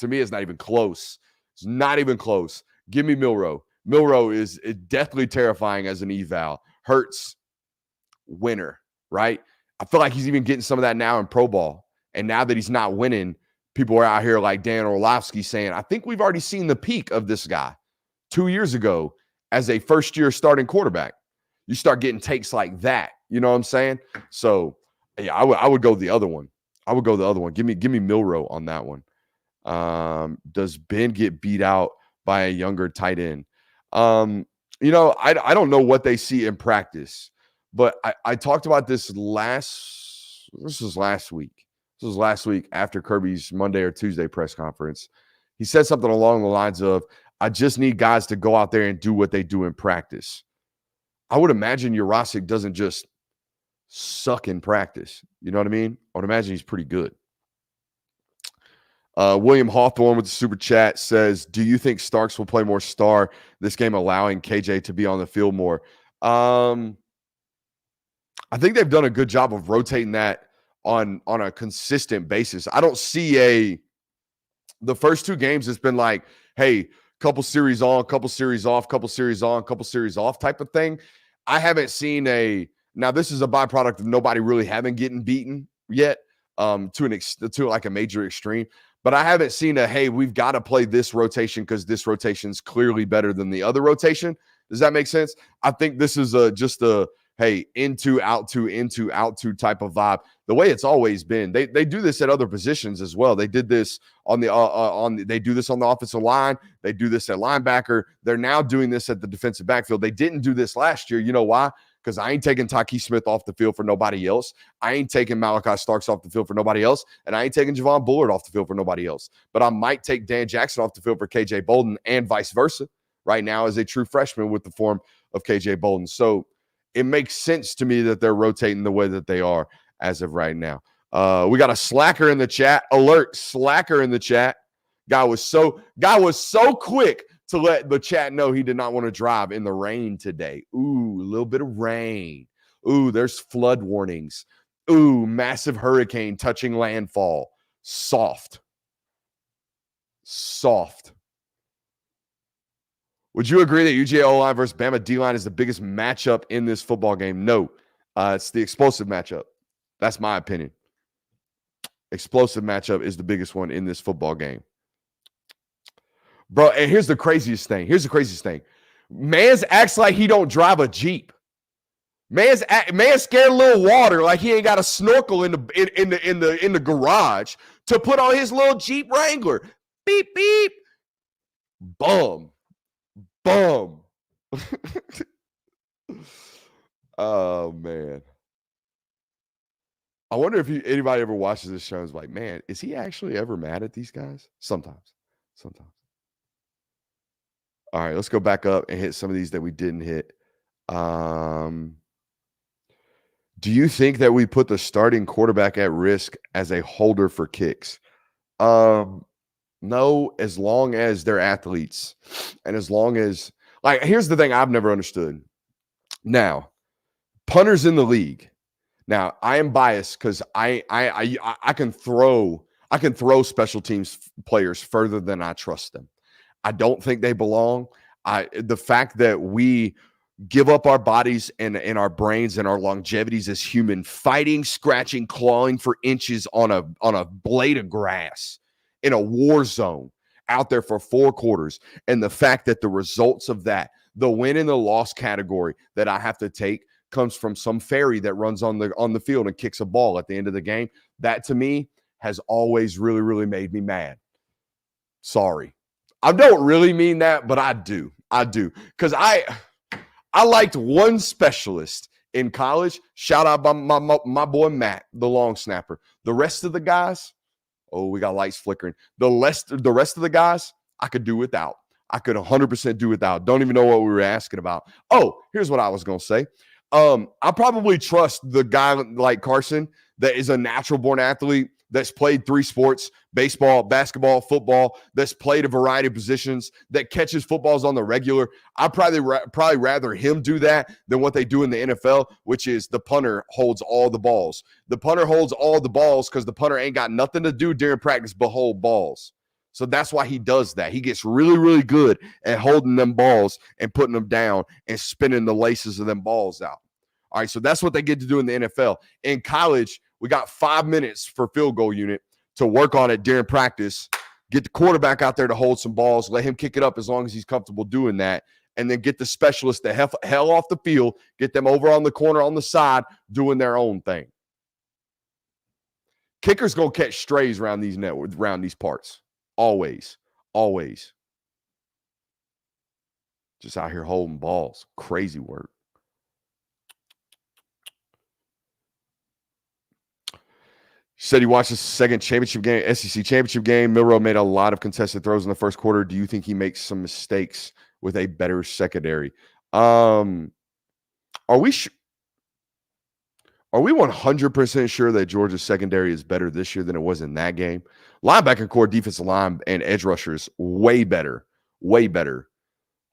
close. It's not even close. Give me Milroe. Milroe is deathly terrifying as an eval. Hurts, winner, right? I feel like he's even getting some of that now in pro ball. And now that he's not winning, people are out here like Dan Orlovsky saying, I think we've already seen the peak of this guy 2 years ago as a first-year starting quarterback. You start getting takes like that. You know what I'm saying? So, yeah, I would go the other one. Give me Milroe on that one. Does Ben get beat out by a younger tight end? I don't know what they see in practice, but I talked about this last week. This was last week after Kirby's Monday or Tuesday press conference. He said something along the lines of, I just need guys to go out there and do what they do in practice. I would imagine Jurasic doesn't just suck in practice. You know what I mean? I would imagine he's pretty good. William Hawthorne with the super chat says, do you think Starks will play more star this game, allowing KJ to be on the field more? I think they've done a good job of rotating that on a consistent basis. I don't see the first 2 games, it's been like, hey, couple series on, couple series off, couple series on, couple series off type of thing. I haven't seen now this is a byproduct of nobody really having getting beaten yet to like a major extreme. But I haven't seen hey, we've got to play this rotation because this rotation's clearly better than the other rotation. Does that make sense? I think this is just a, hey, into, out to type of vibe. The way it's always been. They do this at other positions as well. They did this they do this on the offensive line. They do this at linebacker. They're now doing this at the defensive backfield. They didn't do this last year. You know why? Because I ain't taking Taki Smith off the field for nobody else. I ain't taking Malachi Starks off the field for nobody else. And I ain't taking Javon Bullard off the field for nobody else. But I might take Dan Jackson off the field for KJ Bolden and vice versa right now as a true freshman with the form of KJ Bolden. So it makes sense to me that they're rotating the way that they are as of right now. We got a slacker in the chat. Alert, slacker in the chat. Guy was so quick to let the chat know he did not want to drive in the rain today. Ooh, a little bit of rain. Ooh, there's flood warnings. Ooh, massive hurricane touching landfall. Soft. Would you agree that UGA O-line versus Bama D-line is the biggest matchup in this football game? No. It's the explosive matchup. That's my opinion. Explosive matchup is the biggest one in this football game. Bro, and here's the craziest thing. Mans acts like he don't drive a Jeep. Man's scared a little water, like he ain't got a snorkel in the garage to put on his little Jeep Wrangler. Beep beep. Bum. Oh man. I wonder if anybody ever watches this show and is like, man, is he actually ever mad at these guys? Sometimes. All right, let's go back up and hit some of these that we didn't hit. Do you think that we put the starting quarterback at risk as a holder for kicks? No, as long as they're athletes. And as long as, like, here's the thing I've never understood. Now, punters in the league. Now, I am biased because I can throw special teams players further than I trust them. I don't think they belong. The fact that we give up our bodies and our brains and our longevities as human, fighting, scratching, clawing for inches on a blade of grass in a war zone out there for 4 quarters, and the fact that the results of that, the win and the loss category that I have to take, comes from some fairy that runs on the field and kicks a ball at the end of the game. That to me has always really, really made me mad. Sorry. I don't really mean that, but I do. Because I liked one specialist in college. Shout out by my boy Matt, the long snapper. The rest of the guys, we got lights flickering. The rest of the guys, I could do without. I could 100% do without. Don't even know what we were asking about. Oh, here's what I was going to say. I probably trust the guy like Carson that is a natural born athlete that's played 3 sports, baseball, basketball, football, that's played a variety of positions, that catches footballs on the regular. I'd probably rather him do that than what they do in the NFL, which is the punter holds all the balls. The punter holds all the balls because the punter ain't got nothing to do during practice but hold balls. So that's why he does that. He gets really, really good at holding them balls and putting them down and spinning the laces of them balls out. All right, so that's what they get to do in the NFL. In college, we got 5 minutes for field goal unit to work on it during practice, get the quarterback out there to hold some balls, let him kick it up as long as he's comfortable doing that, and then get the specialists the hell off the field, get them over on the corner on the side doing their own thing. Kickers going to catch strays around these parts. Always. Just out here holding balls. Crazy work. Said he watched the second championship game, SEC championship game. Milroe made a lot of contested throws in the first quarter. Do you think he makes some mistakes with a better secondary? Are we 100% sure that Georgia's secondary is better this year than it was in that game? Linebacker core, defensive line, and edge rushers, way better.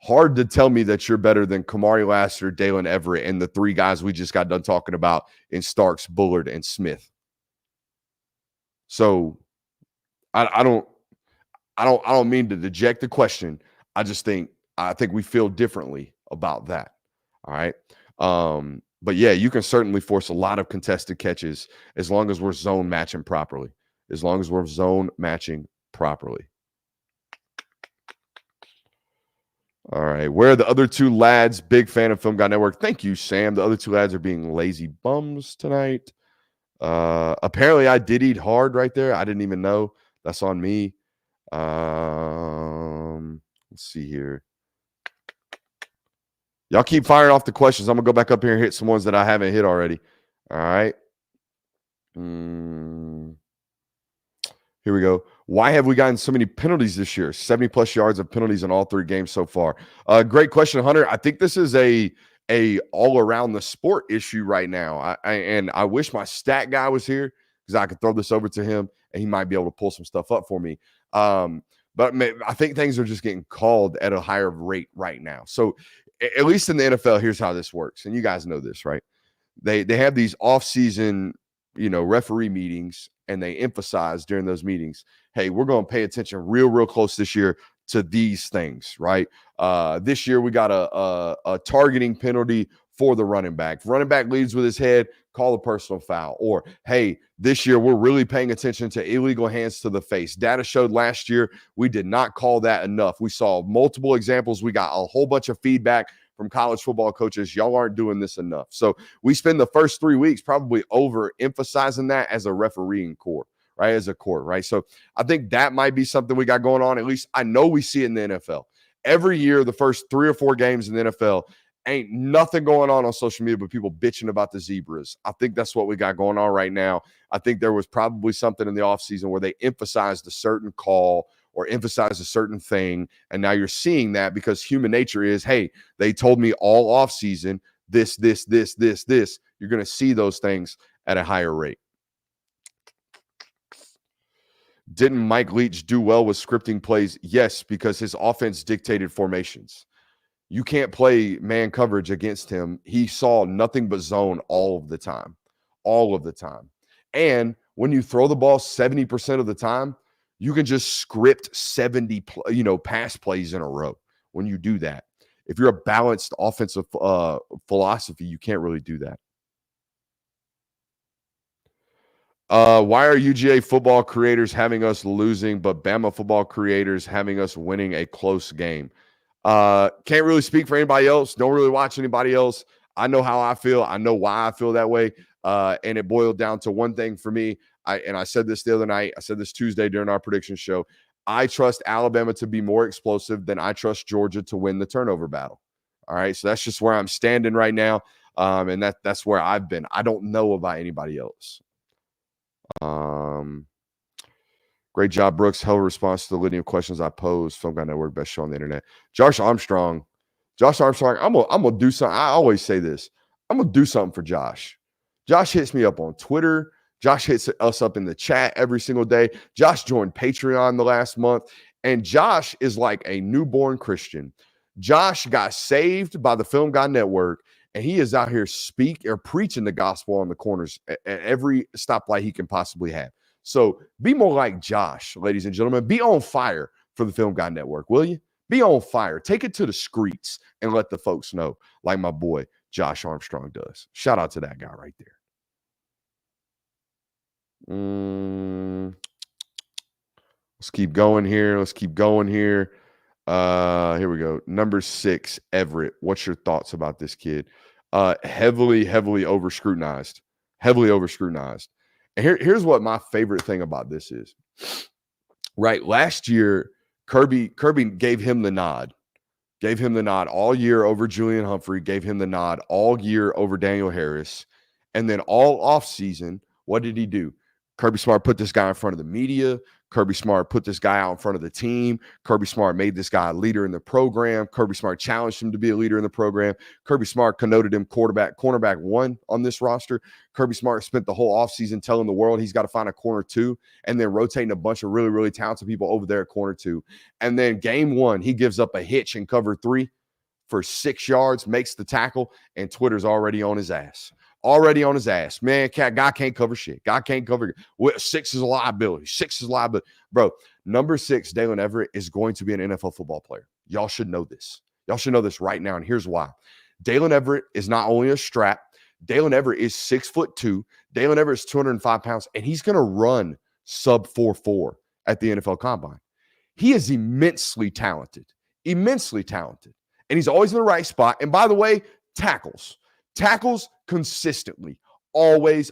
Hard to tell me that you're better than Kamari Lassiter, Dalen Everett, and the 3 guys we just got done talking about in Starks, Bullard, and Smith. So I don't mean to deject the question. I think we feel differently about that. All right. But yeah, you can certainly force a lot of contested catches as long as we're zone matching properly. All right. Where are the other 2 lads? Big fan of Film Guy Network. Thank you, Sam. The other 2 lads are being lazy bums tonight. Apparently I did eat hard right there. I didn't even know. That's on me. Let's see here. Y'all keep firing off the questions. I'm gonna go back up here and hit some ones that I haven't hit already. All right. Here we go. Why have we gotten so many penalties this year? 70 plus yards of penalties in all 3 games so far. Great question, Hunter. I think this is a all around the sport issue right now. I wish my stat guy was here because I could throw this over to him and he might be able to pull some stuff up for me. But I think things are just getting called at a higher rate right now. So at least in the NFL, here's how this works. And you guys know this, right? They have these off-season, referee meetings, and they emphasize during those meetings, hey, we're going to pay attention real close this year to these things, right? This year we got a targeting penalty for the running back. If running back leads with his head, call a personal foul. Or, hey, this year we're really paying attention to illegal hands to the face. Data showed last year we did not call that enough. We saw multiple examples. We got a whole bunch of feedback from college football coaches. Y'all aren't doing this enough. So we spend the first 3 weeks probably overemphasizing that as a refereeing core, right? As a core, right? So I think that might be something we got going on. At least I know we see it in the NFL. Every year, the first 3 or 4 games in the NFL, ain't nothing going on social media but people bitching about the zebras. I think that's what we got going on right now. I think there was probably something in the offseason where they emphasized a certain call or emphasized a certain thing, and now you're seeing that because human nature is, hey, they told me all offseason this. You're going to see those things at a higher rate. Didn't Mike Leach do well with scripting plays? Yes, because his offense dictated formations. You can't play man coverage against him. He saw nothing but zone all of the time. And when you throw the ball 70% of the time, you can just script 70 pass plays in a row when you do that. If you're a balanced offensive philosophy, you can't really do that. Why are UGA football creators having us losing, but Bama football creators having us winning a close game? Can't really speak for anybody else. Don't really watch anybody else. I know how I feel. I know why I feel that way. And it boiled down to one thing for me. I said this the other night. I said this Tuesday during our prediction show. I trust Alabama to be more explosive than I trust Georgia to win the turnover battle. All right. So that's just where I'm standing right now. And that's where I've been. I don't know about anybody else. Great job, Brooks. Hell response to the litany of questions I posed. Film Guy Network, best show on the internet. Josh Armstrong, I'm gonna do something. I always say this. I'm gonna do something for Josh. Josh hits me up on Twitter. Josh hits us up in the chat every single day. Josh joined Patreon the last month, and Josh is like a newborn Christian. Josh got saved by the Film Guy Network, and he is out here preaching the gospel on the corners at every stoplight he can possibly have. So be more like Josh, ladies and gentlemen. Be on fire for the Film Guy Network, will you? Be on fire. Take it to the streets and let the folks know, like my boy Josh Armstrong does. Shout out to that guy right there. Let's keep going here. Here we go. Number 6, Everett. What's your thoughts about this kid? Heavily over scrutinized. And here's what my favorite thing about this is. Right, last year, Kirby gave him the nod. All year over Julian Humphrey, gave him the nod all year over Daniel Harris. And then all offseason, what did he do? Kirby Smart put this guy in front of the media. Kirby Smart put this guy out in front of the team. Kirby Smart made this guy a leader in the program. Kirby Smart challenged him to be a leader in the program. Kirby Smart connoted him cornerback 1 on this roster. Kirby Smart spent the whole offseason telling the world he's got to find a corner 2 and then rotating a bunch of really, really talented people over there at corner 2. And then game 1, he gives up a hitch in cover 3 for 6 yards, makes the tackle, and Twitter's already on his ass. Man, guy can't cover shit. 6 is a liability. Bro, number 6, Dalen Everett, is going to be an NFL football player. Y'all should know this. Right now, and here's why. Dalen Everett is not only a strap. Dalen Everett is 6'2". Dalen Everett is 205 pounds, and he's going to run sub 4.4 at the NFL Combine. He is immensely talented. And he's always in the right spot. And by the way, tackles consistently. Always.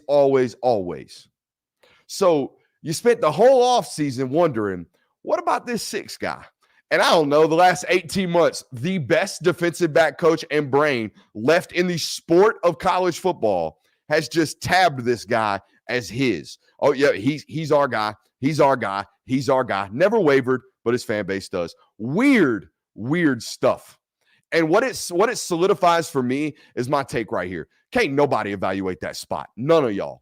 So you spent the whole offseason wondering, what about this 6 guy? And I don't know, the last 18 months, the best defensive back coach and brain left in the sport of college football has just tabbed this guy as his. Oh, yeah, he's our guy. Never wavered, but his fan base does. Weird stuff. And what it solidifies for me is my take right here. Can't nobody evaluate that spot. None of y'all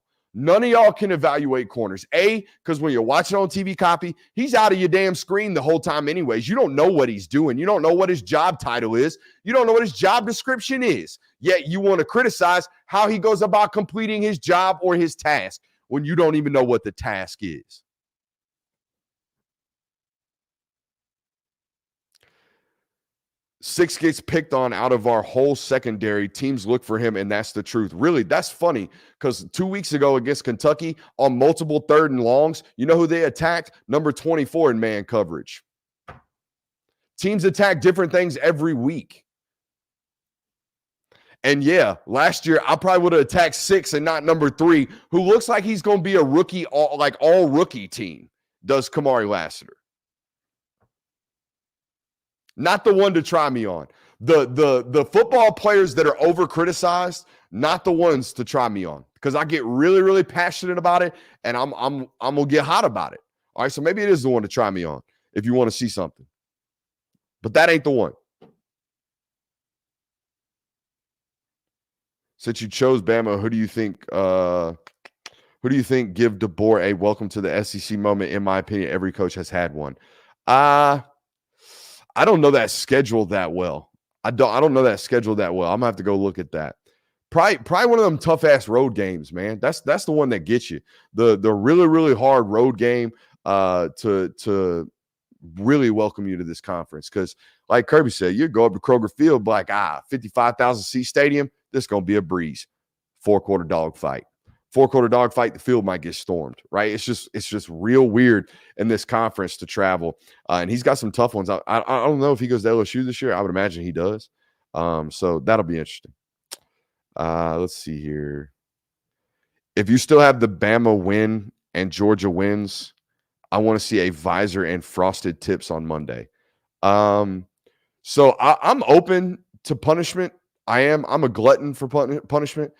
can evaluate corners. Because when you're watching on TV copy, he's out of your damn screen the whole time anyways. You don't know what he's doing. You don't know what his job title is. You don't know what his job description is. Yet you want to criticize how he goes about completing his job or his task when you don't even know what the task is. Six gets picked on out of our whole secondary. Teams look for him, and that's the truth. Really, that's funny because 2 weeks ago against Kentucky on multiple 3rd and longs, you know who they attacked? Number 24 in man coverage. Teams attack different things every week. And yeah, last year I probably would have attacked 6 and not number 3, who looks like he's going to be a rookie, all rookie team, does Kamari Lassiter. Not the one to try me on. The football players that are over criticized, not the ones to try me on, because I get really, really passionate about it, and I'm gonna get hot about it. All right, so maybe it is the one to try me on if you want to see something, but that ain't the one. Since you chose Bama, who do you think give DeBoer a welcome to the SEC moment? In my opinion, every coach has had one. I don't know that schedule that well. I don't know that schedule that well. I'm gonna have to go look at that. Probably one of them tough ass road games, man. That's the one that gets you. The really, really hard road game to really welcome you to this conference. Because like Kirby said, you go up to Kroger Field like 55,000 seat stadium. This is gonna be a breeze. 4-quarter dogfight. 4-quarter dogfight, the field might get stormed, right? It's just real weird in this conference to travel. And he's got some tough ones. I don't know if he goes to LSU this year. I would imagine he does. So that'll be interesting. Let's see here. If you still have the Bama win and Georgia wins, I want to see a visor and frosted tips on Monday. So I'm open to punishment. I'm a glutton for punishment.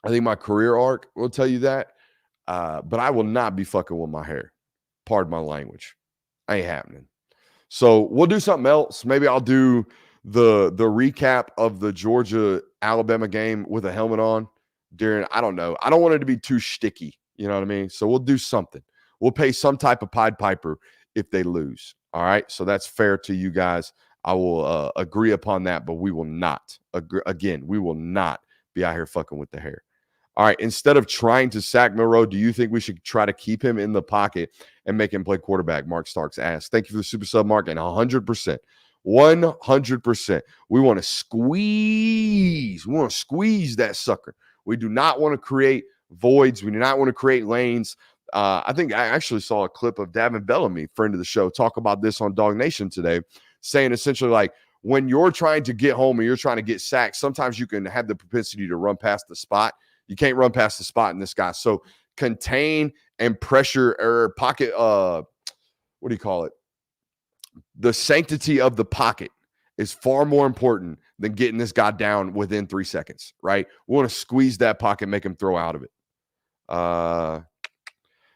I think my career arc will tell you that. But I will not be fucking with my hair. Pardon my language. Ain't happening. So we'll do something else. Maybe I'll do the recap of the Georgia-Alabama game with a helmet on during, I don't know. I don't want it to be too sticky. You know what I mean? So we'll do something. We'll pay some type of Pied Piper if they lose. All right? So that's fair to you guys. I will agree upon that, but we will not. We will not be out here fucking with the hair. All right, instead of trying to sack Milroe, do you think we should try to keep him in the pocket and make him play quarterback? Mark Starks asked. Thank you for the super sub, Mark, and 100%. 100%. We want to squeeze. We want to squeeze that sucker. We do not want to create voids. We do not want to create lanes. I think I actually saw a clip of Davin Bellamy, friend of the show, talk about this on Dog Nation today, saying essentially like, when you're trying to get home and you're trying to get sacked, sometimes you can have the propensity to run past the spot. You can't run past the spot in this guy. So contain and pressure or pocket, what do you call it? The sanctity of the pocket is far more important than getting this guy down within 3 seconds, right? We want to squeeze that pocket, make him throw out of it.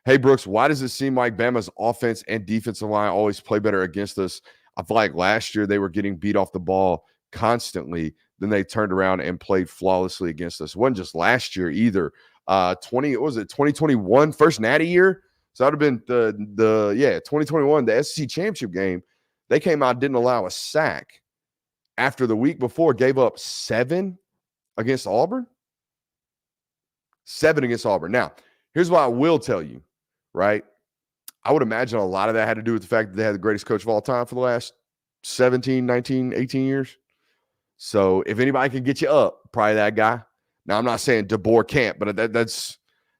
Hey, Brooks, why does it seem like Bama's offense and defensive line always play better against us? I feel like last year they were getting beat off the ball constantly. Then they turned around and played flawlessly against us. It wasn't just last year either. 2021 first natty year? So that would have been the 2021, the SEC championship game. They came out, didn't allow a sack. After the week before, gave up 7 against Auburn. 7 against Auburn. Now, here's what I will tell you, right? I would imagine a lot of that had to do with the fact that they had the greatest coach of all time for the last 17, 19, 18 years. So if anybody can get you up, probably that guy. Now, I'm not saying DeBoer can't, but it's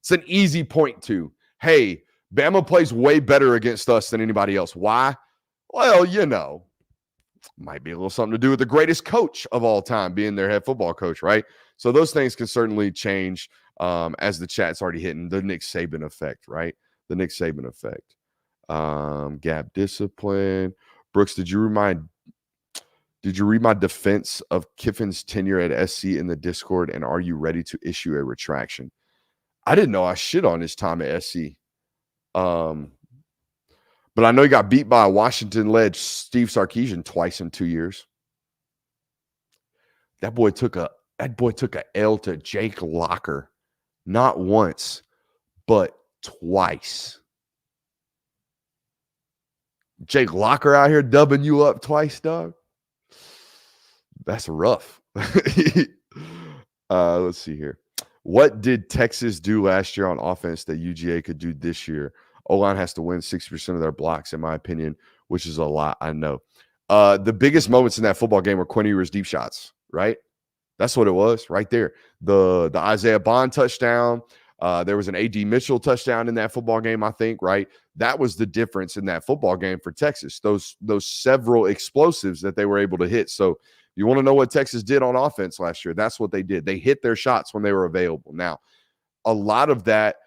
an easy point to, hey, Bama plays way better against us than anybody else. Why? Well, might be a little something to do with the greatest coach of all time being their head football coach, right? So those things can certainly change as the chat's already hitting the Nick Saban effect, right? The Nick Saban effect. Gap discipline. Brooks, did you read my defense of Kiffin's tenure at SC in the Discord, and are you ready to issue a retraction? I didn't know I shit on his time at SC. But I know he got beat by a Washington-led Steve Sarkisian twice in 2 years. That boy took a L to Jake Locker, not once, but twice. Jake Locker out here dubbing you up twice, dog. That's rough. Let's see here. What did Texas do last year on offense that UGA could do this year? O-line has to win 60% of their blocks, in my opinion, which is a lot, I know. The biggest moments in that football game were Quinn Ewers' deep shots, right? That's what it was right there. The Isaiah Bond touchdown. There was an A.D. Mitchell touchdown in that football game, I think, right? That was the difference in that football game for Texas. Those several explosives that they were able to hit. So you want to know what Texas did on offense last year? That's what they did. They hit their shots when they were available. Now, a lot of that,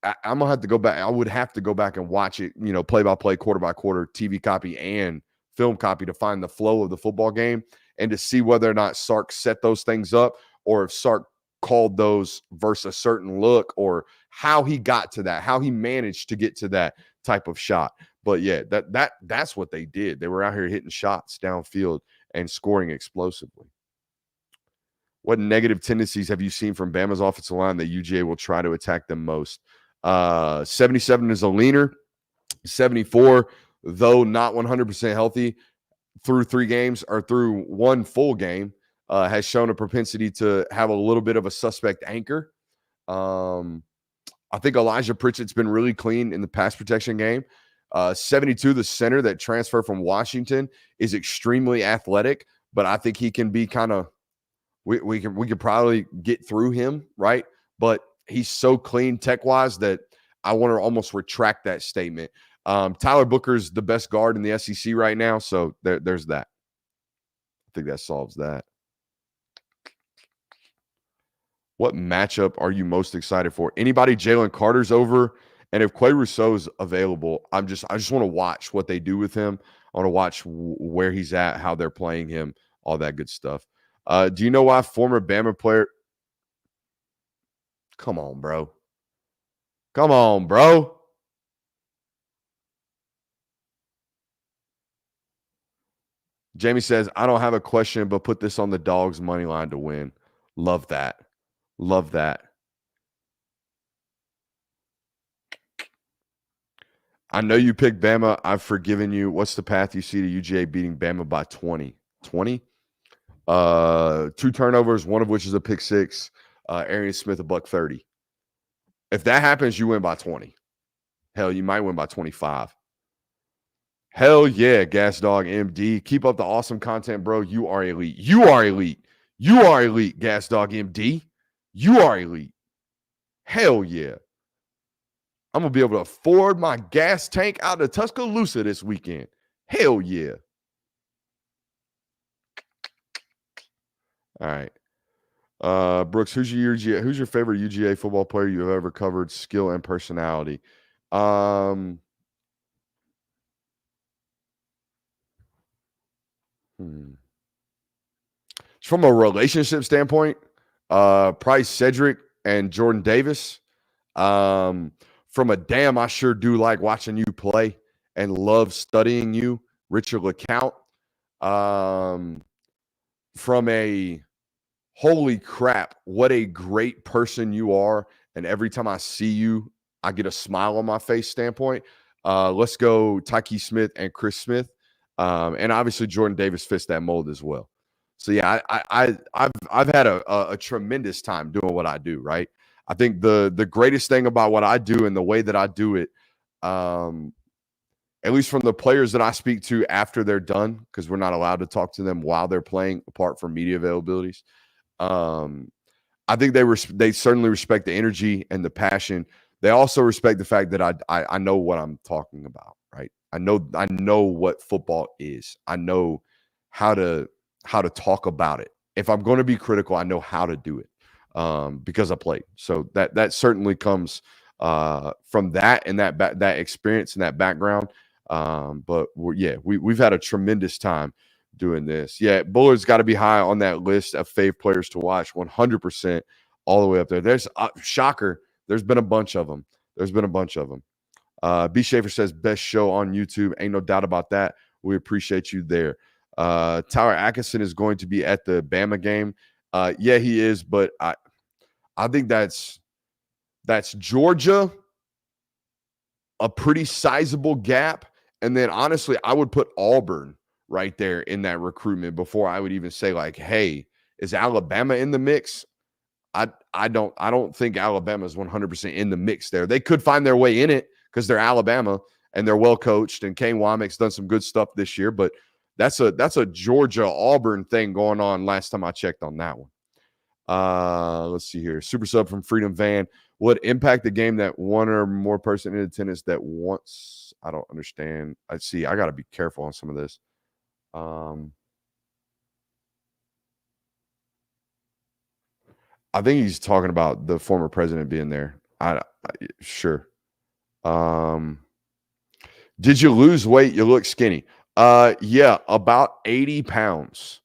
I'm gonna have to go back. I would have to go back and watch it, play by play, quarter by quarter, TV copy and film copy to find the flow of the football game and to see whether or not Sark set those things up or if Sark called those versus a certain look or how he got to that, how he managed to get to that type of shot. But yeah, that's what they did. They were out here hitting shots downfield and scoring explosively. What negative tendencies have you seen from Bama's offensive line that UGA will try to attack them most? 77 is a leaner. 74, though not 100% healthy through 3 games or through 1 full game, has shown a propensity to have a little bit of a suspect anchor. I think Elijah Pritchett's been really clean in the pass protection game. 72, the center that transferred from Washington, is extremely athletic, but I think he can be kind of we could probably get through him, right? But he's so clean tech-wise that I want to almost retract that statement. Tyler Booker's the best guard in the SEC right now, so there's that. I think that solves that. What matchup are you most excited for? Anybody Jalen Carter's over, and if Quay Rousseau's available, I just want to watch what they do with him. I want to watch where he's at, how they're playing him, all that good stuff. Do you know why former Bama player? Come on, bro. Come on, bro. Jamie says, I don't have a question, but put this on the Dogs money line to win. Love that. Love that. I know you picked Bama. I've forgiven you. What's the path you see to UGA beating Bama by 20? 20? 2 turnovers, one of which is a pick 6. Arian Smith, a $130. If that happens, you win by 20. Hell, you might win by 25. Hell yeah, Gas Dog MD. Keep up the awesome content, bro. You are elite. You are elite. You are elite, Gas Dog MD. You are elite. Hell yeah. I'm going to be able to afford my gas tank out of Tuscaloosa this weekend. Hell yeah. All right. Brooks, who's your favorite UGA football player you have ever covered, skill and personality? From a relationship standpoint, probably Cedric and Jordan Davis. From a damn, I sure do like watching you play and love studying you, Richard LeCount. From a holy crap, what a great person you are. And every time I see you, I get a smile on my face standpoint. Let's go Tyke Smith and Chris Smith. And obviously Jordan Davis fits that mold as well. So yeah, I've had a tremendous time doing what I do, right? I think the greatest thing about what I do and the way that I do it, at least from the players that I speak to after they're done, because we're not allowed to talk to them while they're playing, apart from media availabilities. I think they certainly respect the energy and the passion. They also respect the fact that I know what I'm talking about, right? I know what football is. I know how to talk about it. If I'm going to be critical, I know how to do it because I played. So that certainly comes from that and that experience and that background. But we've had a tremendous time doing this. Yeah, Bullard's got to be high on that list of fave players to watch, 100% all the way up there. There's shocker. There's been a bunch of them. B. Schaefer says best show on YouTube. Ain't no doubt about that. We appreciate you there. Tyler Atkinson is going to be at the Bama game. Yeah, he is, but I think that's Georgia, a pretty sizable gap. And then honestly, I would put Auburn right there in that recruitment before I would even say like, hey, is Alabama in the mix? I don't think Alabama is 100% in the mix there. They could find their way in it because they're Alabama and they're well coached, and Kane Womack's done some good stuff this year. But That's a Georgia Auburn thing going on last time I checked on that one. Let's see here. Super sub from Freedom Van. Would impact the game that one or more person in attendance that wants. I don't understand. I got to be careful on some of this. I think he's talking about the former president being there. Sure. Did you lose weight? You look skinny. Yeah, about 80 pounds.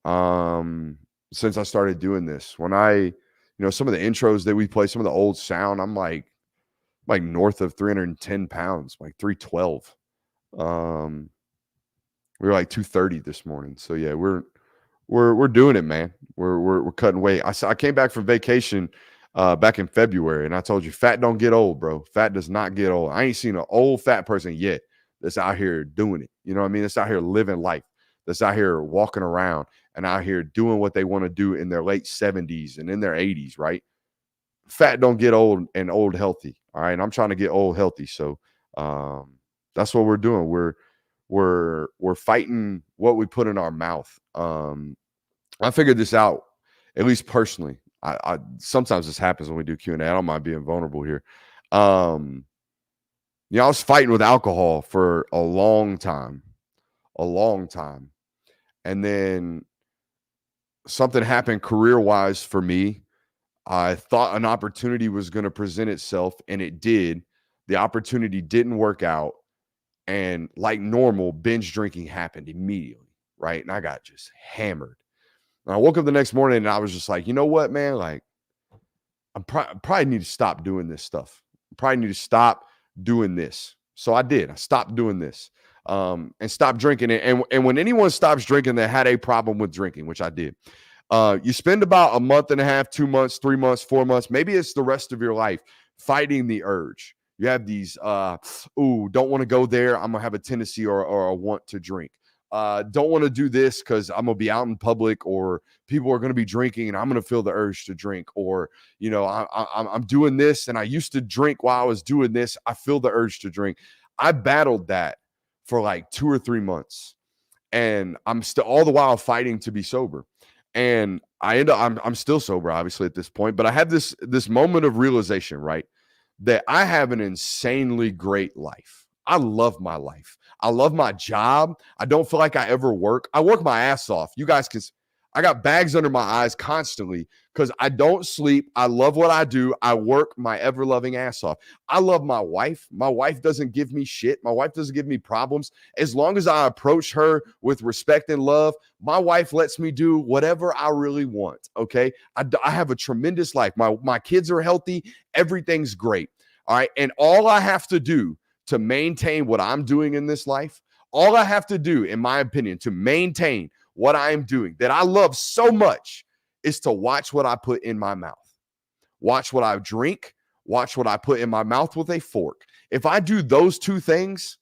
Since I started doing this. When some of the intros that we play, some of the old sound, I'm like north of 310 pounds, like 312. We were like 230 this morning. So yeah, we're doing it, man. We're cutting weight. I came back from vacation back in February, and I told you, fat don't get old, bro. Fat does not get old. I ain't seen an old fat person yet that's out here doing it. You know what I mean? That's out here living life. That's out here walking around and out here doing what they want to do in their late 70s and in their 80s, right? Fat don't get old and old healthy. All right. And I'm trying to get old healthy. So that's what we're doing. We're fighting what we put in our mouth. I figured this out, at least personally. I sometimes this happens when we do Q&A. I don't mind being vulnerable here. I was fighting with alcohol for a long time. And then something happened career-wise for me. I thought an opportunity was going to present itself, and it did. The opportunity didn't work out. And like normal, binge drinking happened immediately, right? And I got just hammered. And I woke up the next morning, and I was just like, you know what, man? Like, I probably need to stop doing this stuff. I probably need to stop doing this. So I did. I stopped doing this. And stop drinking it. And when anyone stops drinking that had a problem with drinking, which I did, you spend about a month and a half, 2 months, 3 months, 4 months, maybe it's the rest of your life fighting the urge. You have these, don't want to go there. I'm going to have a tendency or a want to drink. Don't want to do this because I'm going to be out in public, or people are going to be drinking and I'm going to feel the urge to drink. Or, I'm doing this and I used to drink while I was doing this. I feel the urge to drink. I battled that for like 2 or 3 months, and I'm still all the while fighting to be sober. And I'm still sober, obviously, at this point, but I had this moment of realization, right? That I have an insanely great life. I love my life. I love my job. I don't feel like I ever work. I work my ass off. You guys can, I got bags under my eyes constantly because I don't sleep. I love what I do. I work my ever-loving ass off. I love my wife. My wife doesn't give me shit. My wife doesn't give me problems. As long as I approach her with respect and love, my wife lets me do whatever I really want, okay? I have a tremendous life. My kids are healthy. Everything's great, all right? And all I have to do to maintain what I'm doing in this life, all I have to do, in my opinion, to maintain what I'm doing that I love so much is to watch what I put in my mouth. Watch what I drink. Watch what I put in my mouth with a fork. If I do those two things,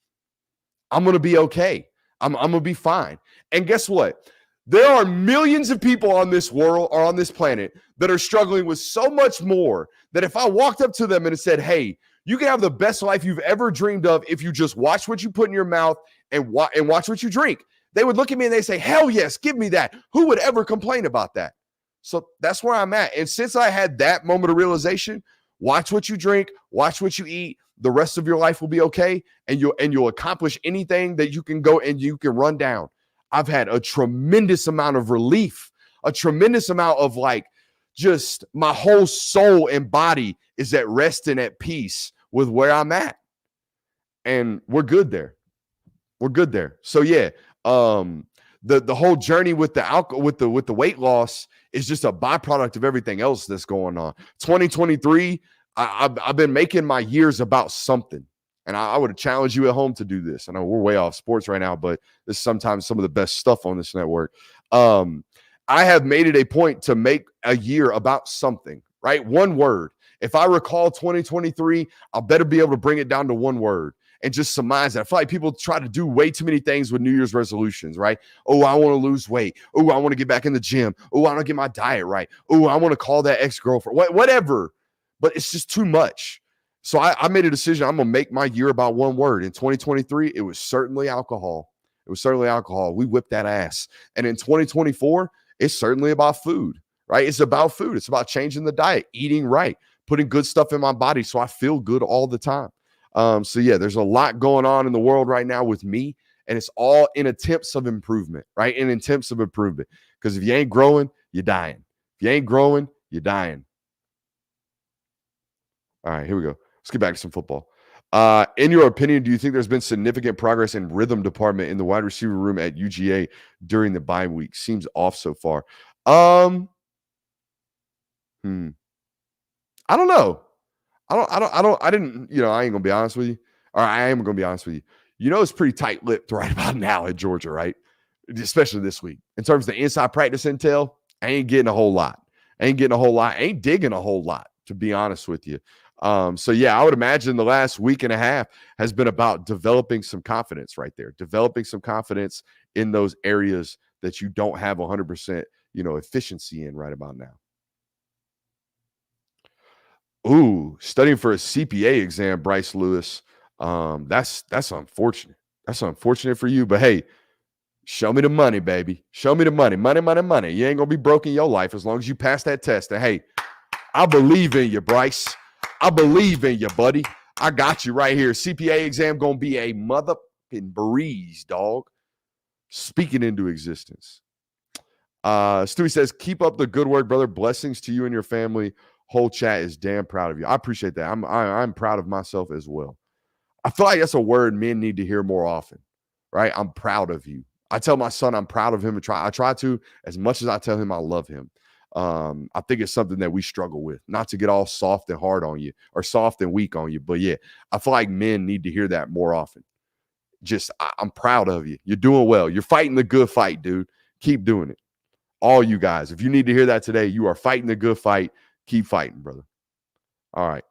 I'm going to be okay. I'm going to be fine. And guess what? There are millions of people on this world or on this planet that are struggling with so much more that if I walked up to them and said, hey, you can have the best life you've ever dreamed of if you just watch what you put in your mouth and watch what you drink, they would look at me and they say, hell yes, give me that. Who would ever complain about that? So that's where I'm at. And since I had that moment of realization, watch what you drink, watch what you eat. The rest of your life will be okay. And you'll accomplish anything that you can go and you can run down. I've had a tremendous amount of relief, a tremendous amount of like, just my whole soul and body is at rest and at peace with where I'm at. And we're good there. We're good there. So yeah, the whole journey with the alcohol, with the weight loss is just a byproduct of everything else that's going on. 2023, I've been making my years about something. And I would challenge you at home to do this. I know we're way off sports right now, but this is sometimes some of the best stuff on this network. I have made it a point to make a year about something, right? One word. If I recall 2023, I'll better be able to bring it down to one word and just surmise it. I feel like people try to do way too many things with New Year's resolutions, right? Oh, I want to lose weight. Oh, I want to get back in the gym. Oh, I want to get my diet right. Oh, I want to call that ex-girlfriend. Whatever. But it's just too much. So I made a decision. I'm going to make my year about one word. In 2023, it was certainly alcohol. It was certainly alcohol. We whipped that ass. And in 2024, it's certainly about food, right? It's about food. It's about changing the diet, eating right, putting good stuff in my body so I feel good all the time. So yeah, there's a lot going on in the world right now with me, and it's all in attempts of improvement, right? In attempts of improvement. Because if you ain't growing, you're dying. If you ain't growing, you're dying. All right, here we go. Let's get back to some football. In your opinion, do you think there's been significant progress in rhythm department in the wide receiver room at UGA during the bye week? Seems off so far. I don't know. I didn't, I ain't gonna be honest with you. Or I am gonna be honest with you. It's pretty tight-lipped right about now at Georgia, right? Especially this week. In terms of the inside practice intel, I ain't getting a whole lot. Ain't digging a whole lot, to be honest with you. So yeah, I would imagine the last week and a half has been about developing some confidence right there, developing some confidence in those areas that you don't have 100%, efficiency in right about now. Ooh, studying for a CPA exam, Bryce Lewis. That's unfortunate. That's unfortunate for you, but hey, show me the money, baby. Show me the money. Money, money, money. You ain't gonna be broke in your life as long as you pass that test. And hey, I believe in you, Bryce. I believe in you, buddy. I got you right here. CPA exam gonna be a motherfucking breeze, dog. Speaking into existence. Stewie says, keep up the good work, brother. Blessings to you and your family. Whole chat is damn proud of you. I appreciate that. I'm proud of myself as well. I feel like that's a word men need to hear more often, right? I'm proud of you. I tell my son I'm proud of him. I try to, as much as I tell him I love him. I think it's something that we struggle with, not to get all soft and hard on you or soft and weak on you. But yeah, I feel like men need to hear that more often. I'm proud of you. You're doing well. You're fighting the good fight, dude. Keep doing it. All you guys, if you need to hear that today, you are fighting the good fight. Keep fighting, brother. All right.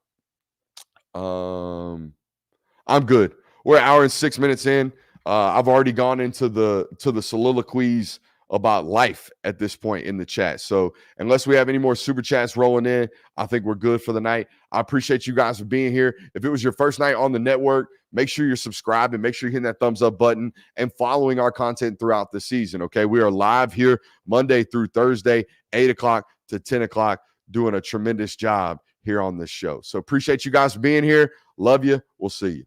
I'm good. We're an hour and 6 minutes in. I've already gone into the soliloquies about life at this point in the chat. So unless we have any more super chats rolling in, I think we're good for the night. I appreciate you guys for being here. If it was your first night on the network, make sure you're subscribed and make sure you're hitting that thumbs up button and following our content throughout the season. Okay. We are live here Monday through Thursday, 8 o'clock to 10 o'clock, doing a tremendous job here on this show. So appreciate you guys for being here. Love you. We'll see you.